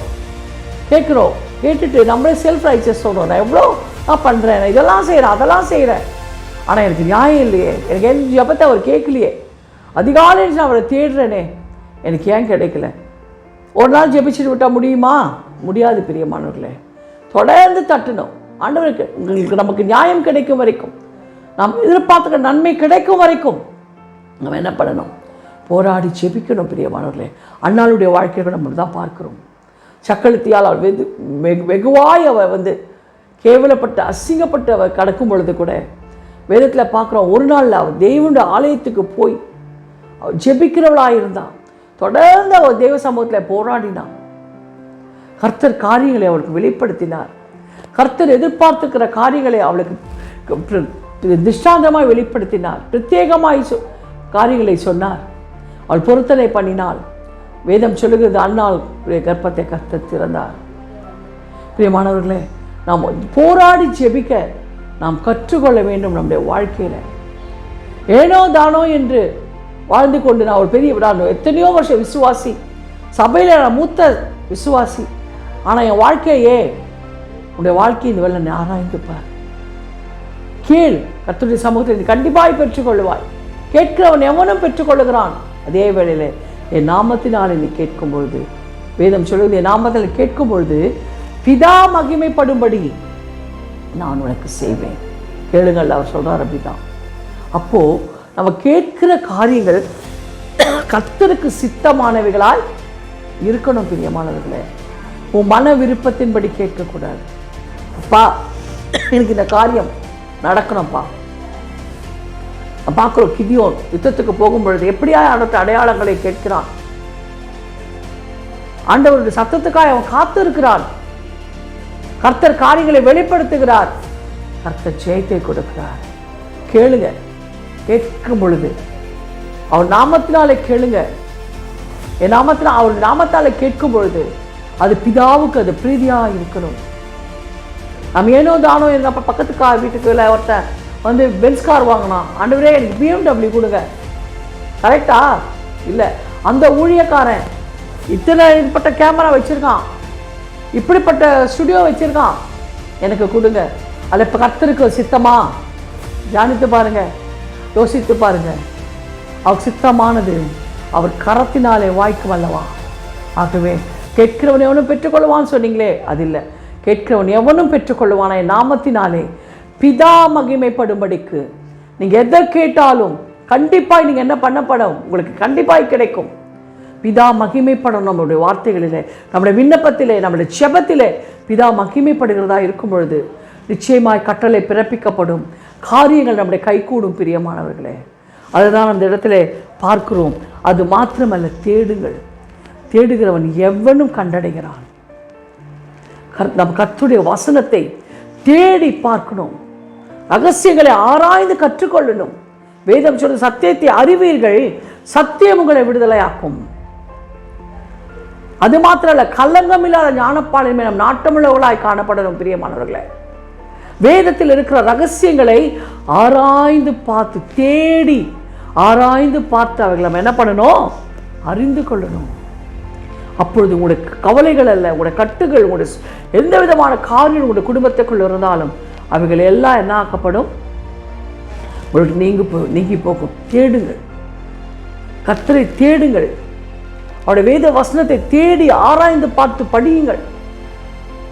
கேட்குறோம். கேட்டுட்டு நம்மளே செல்ஃப் ரைச்சஸ் சொல்கிறோம், நான் எவ்வளோ நான் பண்ணுறேன், நான் இதெல்லாம் செய்கிறேன், அதெல்லாம் செய்கிறேன், ஆனால் எனக்கு நியாயம் இல்லையே, எனக்கு என் ஜபத்தை அவர் கேட்கலையே, அதிகாலையில் நான் அவரை தேடுறேனே, எனக்கு ஏன் கிடைக்கல? ஒரு நாள் ஜெபிச்சுட்டு விட்டால் முடியுமா? முடியாது. பிரியமானவர்களே, தொடர்ந்து தட்டணும். ஆண்டவருக்கு உங்களுக்கு நமக்கு நியாயம் கிடைக்கும் வரைக்கும், நாம் எதிர்பார்த்துக்க நன்மை கிடைக்கும் வரைக்கும் நம்ம என்ன பண்ணணும்? போராடி ஜெபிக்கணும். பிரியமானவர்களே, அண்ணாளுடைய வாழ்க்கையை நம்ம தான் பார்க்குறோம். சக்களத்தியால் அவள் வெகுவாய் அவள் கேவலப்பட்ட அசிங்கப்பட்டு அவள் கடக்கும் பொழுது கூட வேதத்தில் பார்க்குறோம், ஒரு நாளில் அவள் தேவனுடைய ஆலயத்துக்கு போய் அவள் ஜெபிக்கிறவளாக இருந்தான். தொடர்ந்து அவள் தேவ சமூகத்தில் போராடினான். கர்த்தர் காரியங்களை அவளுக்கு வெளிப்படுத்தினார். கர்த்தர் எதிர்பார்த்துக்கிற காரியங்களை அவளுக்கு திஷ்டாந்தமாய் வெளிப்படுத்தினார். பிரத்யேகமாய் காரியங்களை சொன்னார். அவள் பொருத்தனை பண்ணினாள். வேதம் சொல்லுகிறது, அன்னாள் கர்ப்பத்தை கர்த்தர் திறந்தார். பிரியமானவர்களே, நாம் போராடி ஜெபிக்க நாம் கற்றுக்கொள்ள வேண்டும். நம்முடைய வாழ்க்கையில் ஏனோ தானோ என்று வாழ்ந்து கொண்டு நான் ஒரு பெரிய எத்தனையோ வருஷம் விசுவாசி, சபையில் நான் மூத்த விசுவாசி, ஆனால் என் வாழ்க்கையே உன்னுடைய வாழ்க்கை இந்த வேலை ஆராய்ந்துப்பார். கீழ் கர்த்தருடைய சமூகத்தில் கண்டிப்பாய் பெற்றுக்கொள்வாய். கேட்கிறவன் எவனும் பெற்றுக்கொள்ளுகிறான். அதே வேளையில் என் நாமத்தினால் நீ கேட்கும் பொழுது, வேதம் சொல்லுவது, என் நாமத்தில் கேட்கும் பொழுது பிதா மகிமைப்படும்படி நான் உனக்கு செய்வேன். கேளுங்கள், அவர் சொல்றார் அப்படிதான். அப்போ நம்ம கேட்கிற காரியங்கள் கர்த்தருக்கு சித்தமானவைகளாய் இருக்கணும். பிரியமானவர்களே, உன் மன விருப்பத்தின்படி கேட்கக்கூடாது. அப்பா, எனக்கு இந்த காரியம் நடக்கணும்ப்பா. பார்க்குறோம், கிதியோன் யுத்தத்துக்கு போகும் பொழுது எப்படியா அடுத்த அடையாளங்களை கேட்கிறான். ஆண்டவருடைய சத்தத்துக்காக அவன் காத்து இருக்கிறான். கர்த்தர் காரியங்களை வெளிப்படுத்துகிறார். கர்த்தர் ஜெயத்தை கொடுக்கிறார். கேளுங்க. கேட்கும் பொழுது அவர் நாமத்தினாலே கேளுங்க. என் நாமத்தினால், அவர் நாமத்தாலே கேட்கும் பொழுது அது பிதாவுக்கு அது பிரீதியாக இருக்கணும். நம்ம ஏனோ தானோ இருந்தப்ப பக்கத்துக்கு வீட்டுக்கு இல்லை ஒருத்தன் பென்ஸ் கார் வாங்கினான். ஆண்டவரே எனக்கு BMW கொடுங்க. கரெக்டா? இல்லை, அந்த ஊழியக்காரன் இப்பட்ட கேமரா வச்சுருக்கான், இப்படிப்பட்ட ஸ்டுடியோ வச்சுருக்கான், எனக்கு கொடுங்க. அதில் இப்போ கர்த்தருக்கு சித்தமா? தியானித்து பாருங்க, யோசித்து பாருங்க. அவர் சித்தமானது அவர் கரத்தினாலே வாய்க்கும் அல்லவா? ஆகவே கேட்கிறவன் எவனும் பெற்றுக்கொள்வான்னு சொன்னீங்களே, அது இல்லை. கேட்கிறவன் எவனும் பெற்றுக்கொள்வான என் நாமத்தினாலே பிதா மகிமைப்படும்படிக்கு. நீங்கள் எதை கேட்டாலும் கண்டிப்பாக நீங்கள் என்ன பண்ணப்படும், உங்களுக்கு கண்டிப்பாக கிடைக்கும். பிதா மகிமைப்படும். நம்மளுடைய வார்த்தைகளிலே, நம்முடைய விண்ணப்பத்திலே, நம்முடைய செபத்திலே பிதா மகிமைப்படுகிறதா இருக்கும் பொழுது நிச்சயமாய் கட்டளை பிறப்பிக்கப்படும், காரியங்கள் நம்முடைய கைகூடும். பிரியமானவர்களே, அதுதான் அந்த இடத்துல பார்க்கிறோம். அது மாத்திரமல்ல, தேடுங்கள். தேடுகிறவன் எவனும் கண்டடைகிறான். நம் கர்த்தருடைய வசனத்தை தேடி பார்க்கணும், ரகசியங்களை ஆராய்ந்து கற்றுக்கொள்ளணும். வேதம் சொல்ற சத்தியத்தை அறிவீர்கள், சத்தியம் உங்களை விடுதலையாக்கும். அது மாத்திரமல்ல, கல்லங்கம் இல்லாத ஞானப்பாலின் மேல் நம் நாட்டமுள்ளவர்களாய் காணப்படணும். பிரியமானவர்களே, வேதத்தில் இருக்கிற ரகசியங்களை ஆராய்ந்து பார்த்து, தேடி ஆராய்ந்து பார்த்து அவைகளை நம்ம என்ன பண்ணணும், அறிந்து கொள்ளணும். அப்பொழுது உங்களுடைய கவலைகள் அல்ல, உங்களுடைய கட்டுகள், உங்களுடைய எந்த விதமான காரியம் உங்களுடைய குடும்பத்துக்குள் இருந்தாலும் அவைகள் எல்லாம் என்ன ஆக்கப்படும், உங்களுக்கு நீங்கி போகும். தேடுங்கள், கர்த்தரை தேடுங்கள், அவருடைய வேத வசனத்தை தேடி ஆராய்ந்து பார்த்து படியுங்கள்.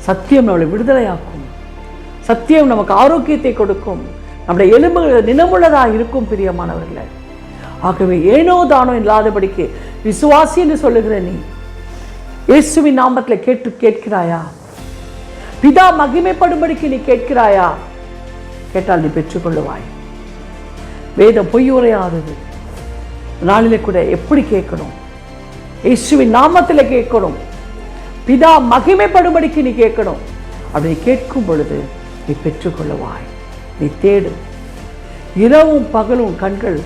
சத்தியம் நம்மளை விடுதலையாக்கும், சத்தியம் நமக்கு ஆரோக்கியத்தை கொடுக்கும், நம்முடைய எலும்புகள் நினமுள்ளதாக இருக்கும். பிரியமானவர்களே, ஆகவே ஏனோ தானோ இல்லாதபடிக்கு விசுவாசி என்று சொல்லுகிற நீ இயேசுவின் நாமத்தில் கேட்கிறாயா? பிதா மகிமைப்படும்படிக்கு நீ கேட்கிறாயா? கேட்டால் நீ பெற்றுக்கொள்ளுவாய். வேதம் பொய் உரையாதது. நாளிலே கூட எப்படி கேட்கணும், இயேசுவின் நாமத்தில் கேட்கணும், பிதா மகிமைப்படும்படிக்கு நீ கேட்கணும். அப்படி கேட்கும் பொழுது நீ பெற்றுக்கொள்ளுவாய். நீ தேடு. இரவும் பகலும் கண்கள்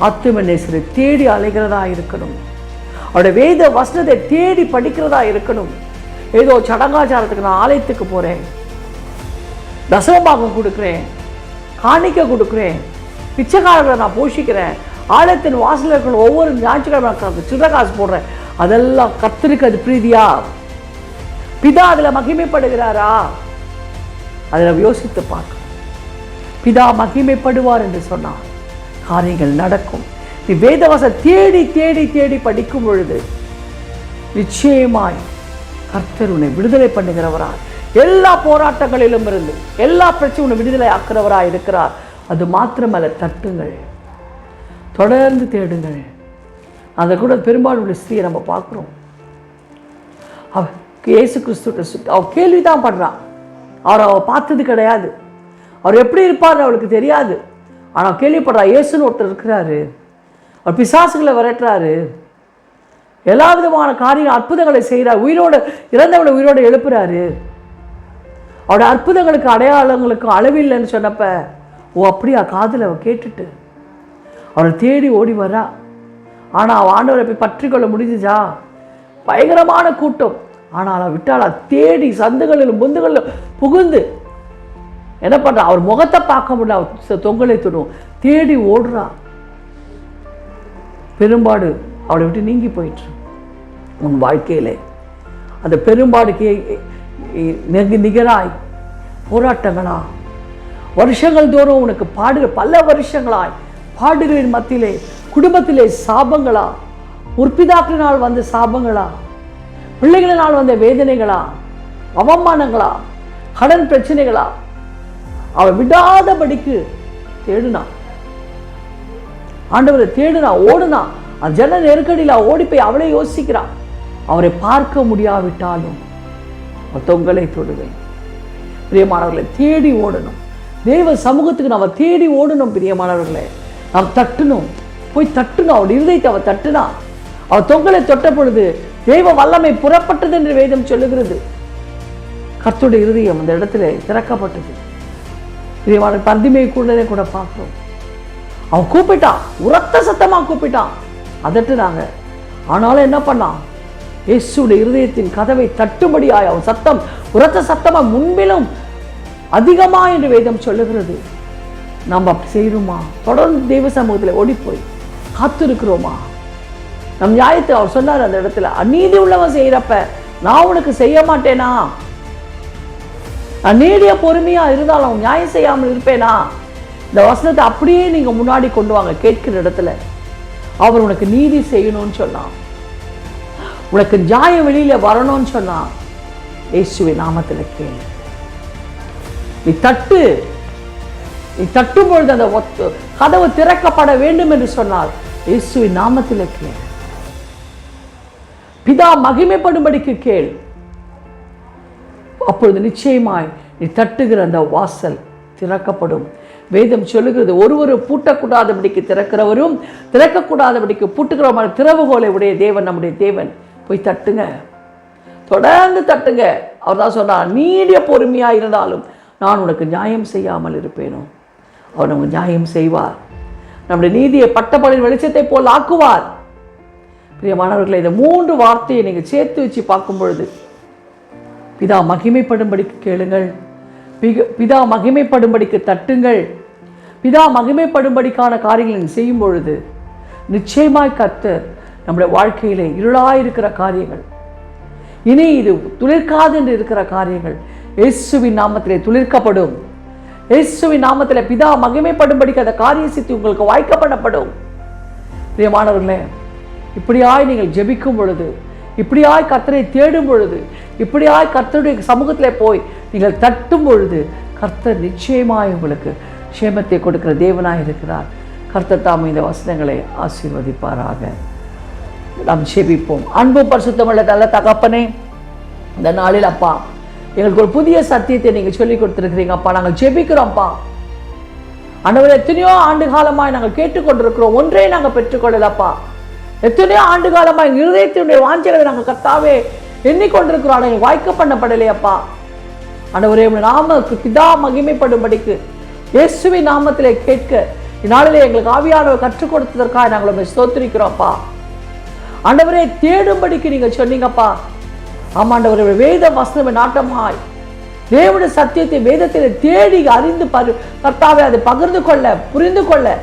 ஆத்துமநேசரை தேடி அலைகிறதா இருக்கணும். அவருடைய வேத வசனத்தை தேடி படிக்கிறதா இருக்கணும். ஏதோ சடங்காச்சாரத்துக்கு நான் ஆலயத்துக்கு போகிறேன், தசமபாகம் கொடுக்குறேன், காணிக்க கொடுக்குறேன், பிச்சைக்காரர்களை நான் போஷிக்கிறேன், ஆலயத்தின் வாசலில் இருக்கிற ஒவ்வொரு ஞாயிற்றுக்கிழமை சின்ன காசு போடுறேன், அதெல்லாம் கர்த்தருக்கு அது பிரீதியா? பிதா அதில் மகிமைப்படுகிறாரா? அதில் யோசித்து பார்க்க. பிதா மகிமைப்படுவார் என்று சொன்னார், காரியங்கள் நடக்கும். நீ வேதவசம் தேடி தேடி தேடி படிக்கும் பொழுது நிச்சயமாய் கர்த்தர் உன்னை விடுதலை பண்ணுகிறவராய், எல்லா போராட்டங்களிலும் இருந்து எல்லா பிரச்சனையும் விடுதலை ஆக்கிறவராய் இருக்கிறார். அது மாத்திரமல்ல, தட்டுங்கள், தொடர்ந்து தேடுங்கள். அந்த கூட பெரும்பாலுள்ள ஸ்திரியை நம்ம பார்க்குறோம். அவ இயேசு கிறிஸ்து அவ கேள்விதான் பண்ணுறான். அவரை பார்த்தது கிடையாது, அவர் எப்படி இருப்பார் அவளுக்கு தெரியாது. ஆனால் கேள்விப்படுறா, இயேசுன்னு ஒருத்தர் இருக்கிறாரு, அவர் பிசாசுகளை விரட்டுறாரு, எல்லா விதமான காரியம் அற்புதங்களை செய்கிறார், உயிரோடு இறந்தவளை உயிரோடு எழுப்புறாரு. அவருடைய அற்புதங்களுக்கு அடையாளங்களுக்கும் அளவில்லைன்னு சொன்னப்ப, ஓ அப்படியா, காதில் அவள் கேட்டுட்டு அவரை தேடி ஓடி வரா. ஆனால் அவள் ஆண்டவரை போய் பற்றி கொள்ள முடிஞ்சுச்சா? பயங்கரமான கூட்டம். ஆனால் அவள் விட்டாளா? தேடி சந்துகளிலும் முந்துகளிலும் புகுந்து என்ன பண்ணுறா? அவர் முகத்தை பார்க்க முடியல, அவர் தொங்கலை தொடும், தேடி ஓடுறா. பெரும்பாடு அவளை விட்டு நீங்கி போயிட்டு. உன் வாழ்க்கையிலே அந்த பெரும்பாடுக்கு நிகராய் போராட்டங்களா, வருஷங்கள் தோறும் உனக்கு பல வருஷங்களாய் பாடுகளின் மத்தியிலே, குடும்பத்திலே சாபங்களா, முற்பிதாக்களினால் வந்த சாபங்களா, பிள்ளைகளினால் வந்த வேதனைகளா, அவமானங்களா, கடன் பிரச்சனைகளா, அவள் விடாதபடிக்கு தேடுனா, ஆண்டவரை தேடுனா, ஓடுனா. அந்த ஜன நெருக்கடியில் ஓடி போய் அவளை யோசிக்கிறான். அவரை பார்க்க முடியாவிட்டாலும் தொங்கலை தொடுவேன். பிரியமானவர்களை, தேடி ஓடணும். தேவ சமூகத்துக்கு நம்ம தேடி ஓடணும். பிரியமானவர்களே, நாம் தட்டணும், போய் தட்டணும். அவருடைய இருதயத்தை அவள் தட்டுனா, அவள் தொங்கலை தொட்ட பொழுது தேவ வல்லமை புறப்பட்டது என்று வேதம் சொல்லுகிறது. கர்த்தருடைய இருதயம் அந்த இடத்துல திறக்கப்பட்டது. பிரியமான பந்திமை கூட பார்க்கிறோம். அவன் கூப்பிட்டான், உரத்த சத்தமா கூப்பிட்டான், அதட்டுனாங்க. ஆனாலும் என்ன பண்ணான்? இயேசுடைய இருதயத்தின் கதவை தட்டும்படியாய் அவன் சத்தம் உரத்த சத்தமா முன்பிலும் அதிகமா என்று வேதம் சொல்லுகிறது. நாம் அப்படி செய்யணுமா? தொடர்ந்து தெய்வ சமூகத்தில் ஓடிப்போய் காத்திருக்கிறோமா? நம் நியாயத்தை அவர் சொன்னார் அந்த இடத்துல, அநீதி உள்ளவன் செய்யறப்ப நான் உனக்கு செய்ய மாட்டேனா? நான் நீடிய பொறுமையா இருந்தாலும் அவன் நியாயம் செய்யாமல் இருப்பேனா? இந்த வசனத்தை அப்படியே நீங்க முன்னாடி கொண்டு வாங்க. கேட்கிற இடத்துல அவர் உனக்கு நீதி செய்யணும்னு சொன்னான், உனக்கு நியாயம் வெளியில வரணும்னு சொன்னான். இயேசுவின் நாமத்தில் கேளு. நீ தட்டும் பொழுது அந்த கதவு திறக்கப்பட வேண்டும் என்று சொன்னால் இயேசுவின் நாமத்தில் கேள். பிதா மகிமைப்படும்படிக்கு கேள். அப்பொழுது நிச்சயமாய் நீ தட்டுகிற அந்த வாசல் திறக்கப்படும். வேதம் சொல்லுகிறது, ஒருவரும் பூட்டக்கூடாதபடிக்கு திறக்கிறவரும் திறக்கக்கூடாதபடிக்கு பூட்டுகிறவமான திறவுகோலை உடைய தேவன் நம்முடைய தேவன். போய் தட்டுங்க, தொடர்ந்து தட்டுங்க. அவர் தான் சொன்னார், நீடிய பொறுமையா இருந்தாலும் நான் உனக்கு நியாயம் செய்யாமல் இருப்பேனோ. அவர் நமக்கு நியாயம் செய்வார். நம்முடைய நீதியை பட்டப்படியின் வெளிச்சத்தை போல் ஆக்குவார். பிரியமானவர்களை, இந்த 3 வார்த்தையை நீங்கள் சேர்த்து வச்சு பார்க்கும் பொழுது, பிதா மகிமைப்படும்படிக்கு கேளுங்கள், பிதா மகிமைப்படும்படிக்கு தட்டுங்கள், பிதா மகிமைப்படும்படிக்கான காரியங்களை நீங்கள் செய்யும் பொழுது நிச்சயமாய் கர்த்தர் நம்முடைய வாழ்க்கையிலே இருளாயிருக்கிற காரியங்கள், இனி இது துளிர்க்காது என்று இருக்கிற காரியங்கள் இயேசுவின் நாமத்திலே துளிர்க்கப்படும். இயேசுவின் நாமத்திலே பிதா மகிமைப்படும்படிக்கு அந்த காரிய சித்தி உங்களுக்கு வாய்க்கப்படப்படும். பிரியமானவர்களே, இப்படியாய் நீங்கள் ஜெபிக்கும் பொழுது, இப்படியாய் கர்த்தரை தேடும் பொழுது, இப்படியாய் கர்த்தருடைய சமூகத்திலே போய் நீங்கள் தட்டும் பொழுது கர்த்தர் நிச்சயமாய் உங்களுக்கு க்ஷேமத்தை கொடுக்கிற தேவனாய் இருக்கிறார். கர்த்தர் தாம் இந்த வசனங்களை ஆசீர்வதிப்பாராக. நாம் ஜெபிப்போம். அன்பு பரிசுத்தமுள்ள நல்ல தகப்பனே, இந்த நாளில் அப்பா எங்களுக்கு ஒரு புதிய சத்தியத்தை நீங்கள் சொல்லிக் கொடுத்துருக்கிறீங்க அப்பா. நாங்கள் ஜெபிக்கிறோம்ப்பா. ஆண்டவரே, எத்தனையோ ஆண்டு காலமாய் நாங்கள் கேட்டுக்கொண்டிருக்கிறோம், ஒன்றே நாங்கள் பெற்றுக்கொள்ளலப்பா. எத்தனையோ ஆண்டு காலமாக எங்கள் இருதயத்தினுடைய வாஞ்சைகளை நாங்கள் கர்த்தாவே எண்ணிக்கொண்டிருக்கிறோம், ஆனால் எங்களுக்கு வாய்க்க பண்ணப்படலையப்பா. ஆண்டவரே, நாமக்கு பிதா மகிமைப்படும்படிக்கு இயேசுவின் நாமத்திலே கேட்க இந்நாளிலே எங்களுக்கு ஆவியானவர் கற்றுக் கொடுத்ததற்காக நாங்கள் உங்களை ஸ்தோத்திரிக்கிறோம்ப்பா. ஆண்டவரே, தேடும்படிக்கு நீங்கள் சொன்னீங்கப்பா. ஆமாண்டவரே, வேத வசனம் நாட்டமாய் தேவனுடைய சத்தியத்தை வேதத்தில் தேடி அறிந்து கர்த்தாவே அதை பகிர்ந்து கொள்ள புரிந்து கொள்ள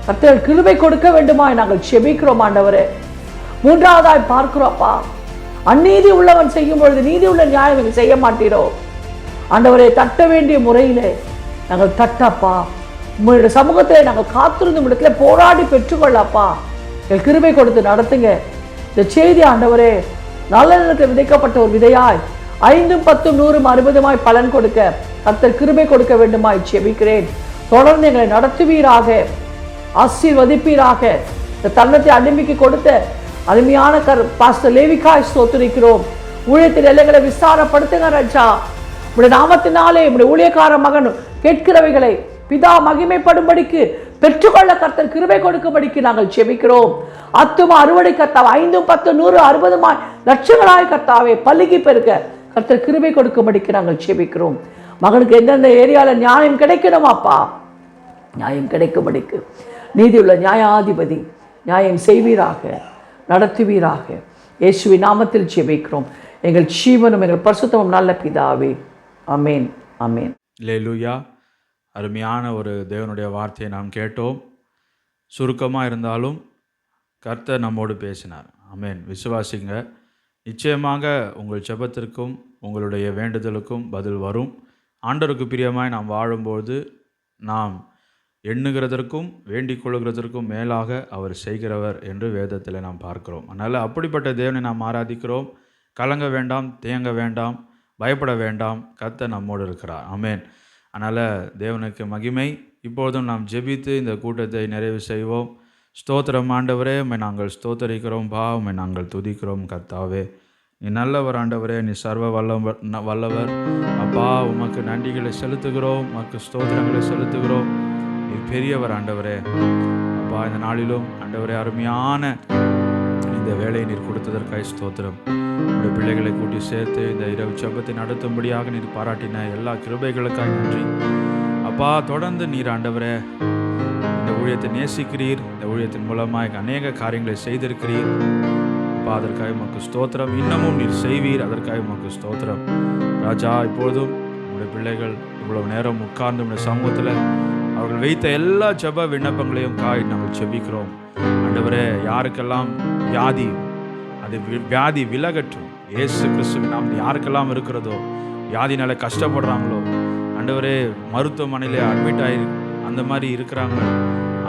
கர்த்தர் கிருபை கொடுக்க வேண்டுமாய் நாங்கள் செபிக்கிறோம். ஆண்டவரே, 3வதாய் பார்க்கிறோம்ப்பா, அநீதி உள்ளவன் செய்யும் பொழுது நீதி உள்ள நியாயம் நீங்கள் செய்ய மாட்டீரோ. ஆண்டவரே, தட்ட வேண்டிய முறையிலே நாங்கள் தட்டப்பா. உங்களுடைய சமூகத்தில் நாங்கள் காத்திருந்த இடத்துல போராடி பெற்றுக்கொள்ளப்பா. எங்கள் கிருபை கொடுத்து நடத்துங்க. இந்த செய்தி ஆண்டவரே நல்ல நிலத்தில் விதைக்கப்பட்ட ஒரு விதையாய் 5, 10, 100, 60 பலன் கொடுக்க கர்த்தர் கிருபை கொடுக்க வேண்டுமாய் செபிக்கிறேன். தொடர்ந்து எங்களை நடத்துவீராக, ஆசீர்வதிப்பீராக. இந்த தருணத்தை அடிமைக்கு கொடுத்த அருமையான பாஸ்டர் லேவிகாய் ஸ்தோத்திரிக்கிறோம். ஊழியத்தின் எல்லைகளை விசாரப்படுத்துங்க ராஜா. உடைய நாமத்தினாலே உடைய ஊழியக்கார மகன் கேட்கிறவைகளை பிதா மகிமைப்படும்படிக்கு பெற்றுக்கொள்ள கர்த்தர் கிருபை கொடுக்கும்படிக்கு நாங்கள் செபிக்கிறோம். ஆத்தும அறுவடை கர்த்தாவே 5, 10, 100, 60 லட்சங்களாய் கர்த்தாவே பலுகி பெருக்க கர்த்தர் கிருபை கொடுக்கும்படிக்கு நாங்கள் செபிக்கிறோம். மகனுக்கு எந்தெந்த ஏரியாவில் நியாயம் கிடைக்கணுமாப்பா, நியாயம் கிடைக்கும்படிக்கு நீதியுள்ள நியாயாதிபதி நியாயம் செய்வீராக, நடத்துவீராக. இயேசுவின் நாமத்தில் செபிக்கிறோம் எங்கள் ஜீவனும் எங்கள் பரிசுத்தமும் நல்ல பிதாவே. ஆமேன், ஆமேன். அல்லேலூயா. அருமையான ஒரு தேவனுடைய வார்த்தையை நாம் கேட்டோம். சுருக்கமாக இருந்தாலும் கர்த்தர் நம்மோடு பேசினார். ஆமேன். விசுவாசிங்க, நிச்சயமாக உங்கள் ஜெபத்திற்கும் உங்களுடைய வேண்டுதலுக்கும் பதில் வரும். ஆண்டவருக்கு பிரியமாய் நாம் வாழும்போது நாம் எண்ணுகிறதற்கும் வேண்டிக் கொள்கிறதற்கும் மேலாக அவர் செய்கிறவர் என்று வேதத்தில் நாம் பார்க்கிறோம். அதனால் அப்படிப்பட்ட தேவனை நாம் ஆராதிக்கிறோம். கலங்க வேண்டாம், தேங்க வேண்டாம், பயப்பட வேண்டாம். கர்த்தர் நம்மோடு இருக்கிறார். ஆமேன். அதனால் தேவனுக்கு மகிமை. இப்பொழுதும் நாம் ஜெபித்து இந்த கூட்டத்தை நிறைவு செய்வோம். ஸ்தோத்திரம் ஆண்டவரே, உம்மை நாங்கள் ஸ்தோத்தரிக்கிறோம். உம்மை நாங்கள் துதிக்கிறோம். கர்த்தாவே, நீ நல்லவர் ஆண்டவரே, நீ சர்வ வல்லவர் அப்பா. உமக்கு நன்றிகளை செலுத்துகிறோம், உமக்கு ஸ்தோத்திரங்களை செலுத்துகிறோம். நீ பெரியவர் ஆண்டவரே அப்பா. இந்த நாளிலும் ஆண்டவரே அருமையான இந்த வேலையை நீர் கொடுத்ததற்காக ஸ்தோத்திரம். உடைய பிள்ளைகளை கூட்டி சேர்த்து இந்த இரவு ஜெபத்தை நடத்தும்படியாக நீர் பாராட்டின எல்லா கிருபைகளுக்காக நன்றி அப்பா. தொடர்ந்து நீர் ஆண்டவரே இந்த ஊழியத்தை நேசிக்கிறீர். இந்த ஊழியத்தின் மூலமாக அநேக காரியங்களை செய்திருக்கிறீர் அப்பா. அதற்காக உமக்கு ஸ்தோத்திரம். இன்னமும் நீர் செய்வீர், அதற்காக உமக்கு ஸ்தோத்திரம் ராஜா. இப்பொழுதும் உடைய பிள்ளைகள் இவ்வளவு நேரம் உட்கார்ந்து உடைய சமூகத்தில் அவர்கள் வைத்த எல்லா ஜெப விண்ணப்பங்களையும் நாங்கள் ஜெபிக்கிறோம் ஆண்டவரே, யாருக்கெல்லாம் வியாதி, அது வியாதி விலகட்டும். இயேசு கிறிஸ்துவின் நாமத்தில் யாருக்கெல்லாம் இருக்கிறதோ, வியாதினால கஷ்டப்படுறாங்களோ, ஆண்டவரே, மருத்துவமனையில் அட்மிட் ஆகி அந்த மாதிரி இருக்கிறாங்க,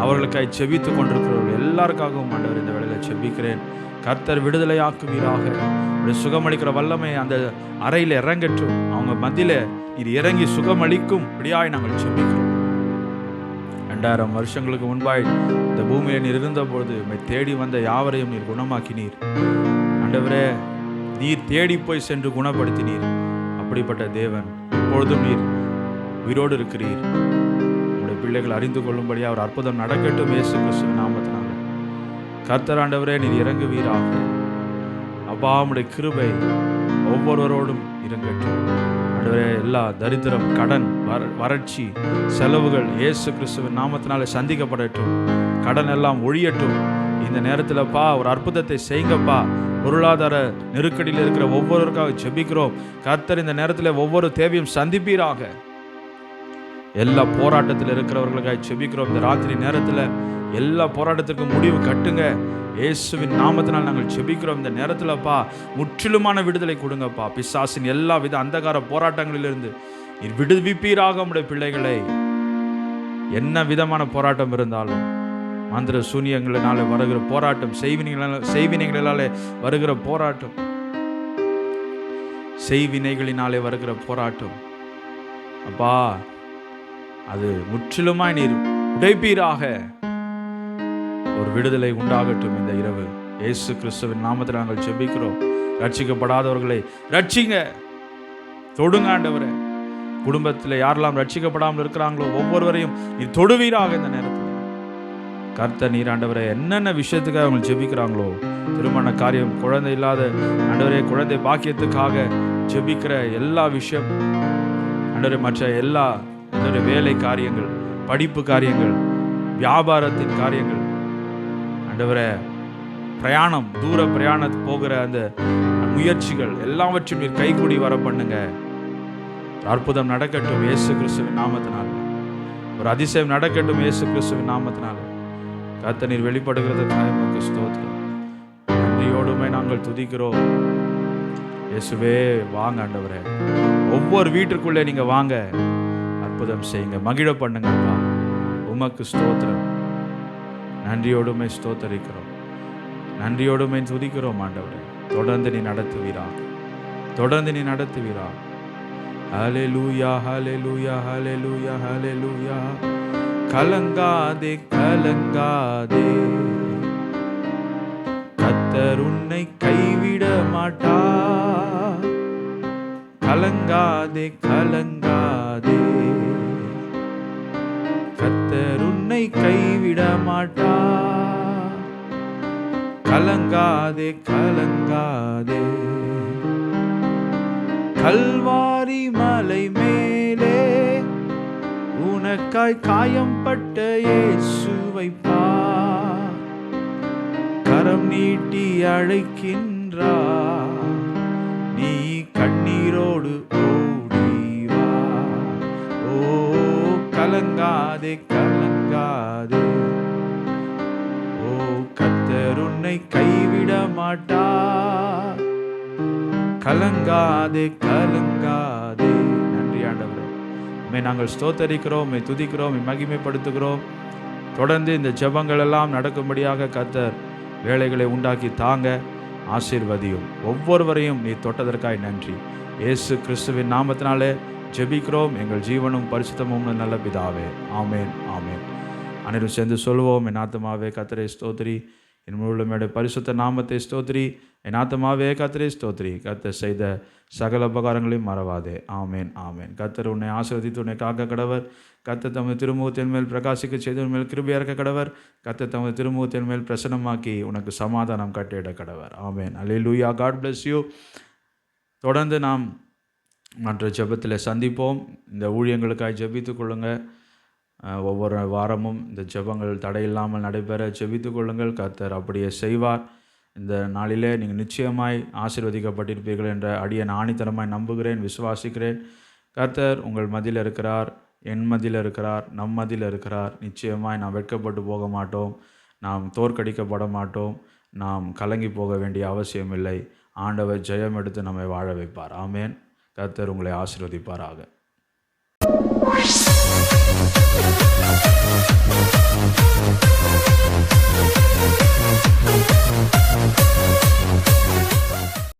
அவர்களுக்காய் செபித்து கொண்டிருக்கிறவர்கள் எல்லாருக்காகவும் ஆண்டவர் இந்த வேளையில் செபிக்கிறேன். கர்த்தர் விடுதலையாக்குவீராக. சுகமளிக்கிற வல்லமை அந்த அறையில் இறங்கட்டும். அவங்க மத்தியில் இது இறங்கி சுகமளிக்கும் படியாய் நாங்கள் செபிக்கிறோம். 2000 வருஷங்களுக்கு முன்பாய் இந்த பூமியில் நீர் இருந்தபொழுது உம்மை தேடி வந்த யாவரையும் நீர் குணமாக்கினீர். ஆண்டவரே, நீர் தேடி போய் சென்று குணப்படுத்தினீர். அப்படிப்பட்ட தேவன் இப்பொழுதும் நீர் உயிரோடு இருக்கிறீர். உங்களுடைய பிள்ளைகள் அறிந்து கொள்ளும்படியாக அவர் அற்புதம் நடக்கட்டும். இயேசு கிறிஸ்துவின் நாமத்தினால கர்த்தர் ஆண்டவரே, நீர் இறங்குவீராக. அப்பா, உம்முடைய கிருபை ஒவ்வொருவரோடும் இறங்கட்டும். ஆண்டவரே, எல்லா தரித்திரம், கடன், வறட்சி, செலவுகள் இயேசு கிறிஸ்துவின் நாமத்தினால சந்திக்கப்படட்டும். கடன் எல்லாம் ஒழியட்டும். இந்த நேரத்தில்ப்பா ஒரு அற்புதத்தை செய்யுங்கப்பா. பொருளாதார நெருக்கடியில் இருக்கிற ஒவ்வொருவருக்காக ஜெபிக்கிறோம். கர்த்தர் இந்த நேரத்தில் ஒவ்வொரு தேவையும் சந்திப்பீராக. எல்லா போராட்டத்தில் இருக்கிறவர்களுக்காக ஜெபிக்கிறோம். இந்த ராத்திரி நேரத்தில் எல்லா போராட்டத்திற்கும் முடிவு கட்டுங்க. இயேசுவின் நாமத்தினால் நாங்கள் ஜெபிக்கிறோம். இந்த நேரத்தில்ப்பா முற்றிலுமான விடுதலை கொடுங்கப்பா. பிசாசின் எல்லா வித அந்தகார போராட்டங்களிலிருந்து நீர் விடுவிப்பீராக உம்முடைய பிள்ளைகளை. என்ன விதமான போராட்டம் இருந்தாலும், மந்திர சூனியங்களினாலே வருகிற போராட்டம், செய்வினைகளினாலே வருகிற போராட்டம், செய்வினைகளினாலே வருகிற போராட்டம், அப்பா அது முற்றிலுமாய் நீர் உடைப்பீராக. ஒரு விடுதலை உண்டாகட்டும் இந்த இரவு. இயேசு கிறிஸ்துவின் நாமத்தில் நாங்கள் ஜெபிக்கிறோம். ரட்சிக்கப்படாதவர்களை ரட்சிங்க, தொடுங்க ஆண்டவரே. குடும்பத்தில் யாரெல்லாம் ரட்சிக்கப்படாமல் இருக்கிறாங்களோ ஒவ்வொருவரையும் நீர் தொடுவீராக. இந்த நேரத்தில் கர்த்தர் நீர் ஆண்டவரே, என்னென்ன விஷயத்துக்காக அவங்க ஜெபிக்கிறாங்களோ, திருமண காரியம், குழந்தை இல்லாத ஆண்டவரே, குழந்தை பாக்கியத்துக்காக ஜெபிக்கிற எல்லா விஷயம் ஆண்டவரே, மற்ற எல்லா ஆண்டவரே வேலை காரியங்கள், படிப்பு காரியங்கள், வியாபாரத்தின் காரியங்கள் ஆண்டவரே, பிரயாணம், தூர பிரயாணத்துக்கு போகிற அந்த முயற்சிகள் எல்லாவற்றையும் நீர் கைகூடி வர பண்ணுங்க. அற்புதம் நடக்கட்டும் இயேசு கிறிஸ்துவின் நாமத்தினால். ஒரு அதிசயம் நடக்கட்டும் இயேசு கிறிஸ்துவின் நாமத்தினால். கர்த்தர் நீர் வெளிப்படுகிறதுக்காக உமக்கு ஸ்தோத்திரம். நன்றியோடுமே நாங்கள் துதிக்கிறோம். இயேசுவே, வாங்க ஆண்டவரே. ஒவ்வொரு வீட்டிற்குள்ளே நீங்க வாங்க, அற்புதம் செய்யுங்க, மகிழ பண்ணுங்கப்பா. உமக்கு ஸ்தோத்திரம். நன்றியோடுமே ஸ்தோத்தரிக்கிறோம், நன்றியோடுமே துதிக்கிறோம் ஆண்டவரே. தொடர்ந்து நீ நடத்துவீரா, தொடர்ந்து நீ நடத்துவீரா. ஹல்லேலூயா, ஹல்லேலூயா, ஹல்லேலூயா, ஹல்லேலூயா. கலங்காதே, கலங்காதே, கர்த்தர் உன்னை கைவிட மாட்டார். கலங்காதே, கலங்காதே, கர்த்தர் உன்னை கைவிட மாட்டார். கலங்காதே, கலங்காதே. கல்வாரி மலை மேலே உனக்காய் காயம்பட்ட இயேசுவை பார். கரம் நீட்டி அழைக்கின்றார், நீ கண்ணீரோடு ஓடி வா. ஓ கலங்காதே, கலங்காதே. ஓ கர்த்தர் உன்னை கைவிட மாட்டார். கலங்காதே, கலங்காதே. நன்றி ஆண்டவரே, உம்மை நாங்கள் ஸ்தோத்தரிக்கிறோம், உம்மை துதிக்கிறோம், உம்மை மகிமைப்படுத்துகிறோம். தொடர்ந்து இந்த ஜெபங்கள் எல்லாம் நடக்கும்படியாக கர்த்தர் வேலைகளை உண்டாக்கி தாங்க, ஆசீர்வதியும். ஒவ்வொருவரையும் நீ தொட்டதற்காய் நன்றி. இயேசு கிறிஸ்துவின் நாமத்தினாலே ஜெபிக்கிறோம் எங்கள் ஜீவனும் பரிசுத்தமும் நல்ல பிதாவே. ஆமேன், ஆமேன். அனைவரும் சேர்ந்து சொல்லுவோம். என் ஆத்துமாவே கர்த்தரை ஸ்தோத்திரி, என் முழுமையுடைய பரிசுத்த நாமத்தை ஸ்தோத்திரி. என் ஆத்துமாவே கர்த்தரை ஸ்தோத்திரி, கர்த்தர் செய்த சகல உபகாரங்களையும் மறவாதே. ஆமேன், ஆமேன். கர்த்தர் உன்னை ஆசீர்வதித்து உன்னை காக்க கடவர். கர்த்தர் தமது திருமுகத்தின் மேல் பிரகாசிக்க செய்து உன் மேல் கிருபையா இருக்க கடவர். கர்த்தர் தமது திருமுகத்தின் மேல் பிரசன்னமாக்கி உனக்கு சமாதானம் கட்டிட கடவர். ஆமேன். அல்லேலூயா. God bless you. தொடர்ந்து நாம் மற்ற ஜெபத்தில் சந்திப்போம். இந்த ஊழியங்களுக்காக ஜெபித்து கொள்ளுங்கள். ஒவ்வொரு வாரமும் இந்த ஜெபங்கள் தடையில்லாமல் நடைபெற ஜெபித்து கொள்ளுங்கள். கர்த்தர் அப்படியே செய்வார். இந்த நாளிலே நீங்கள் நிச்சயமாய் ஆசீர்வதிக்கப்பட்டிருப்பீர்கள் என்ற அடியேன் ஆணித்தரமாய் நம்புகிறேன், விசுவாசிக்கிறேன். கர்த்தர் உங்கள் மத்தியில் இருக்கிறார், என் மத்தியில் இருக்கிறார், நம் மத்தியில் இருக்கிறார். நிச்சயமாய் நாம் வெட்கப்பட்டு போக மாட்டோம். நாம் தோற்கடிக்கப்பட மாட்டோம். நாம் கலங்கி போக வேண்டிய அவசியம் இல்லை. ஆண்டவர் ஜெயம் எடுத்து நம்மை வாழ வைப்பார். ஆமேன். கர்த்தர் உங்களை ஆசீர்வதிப்பாராக.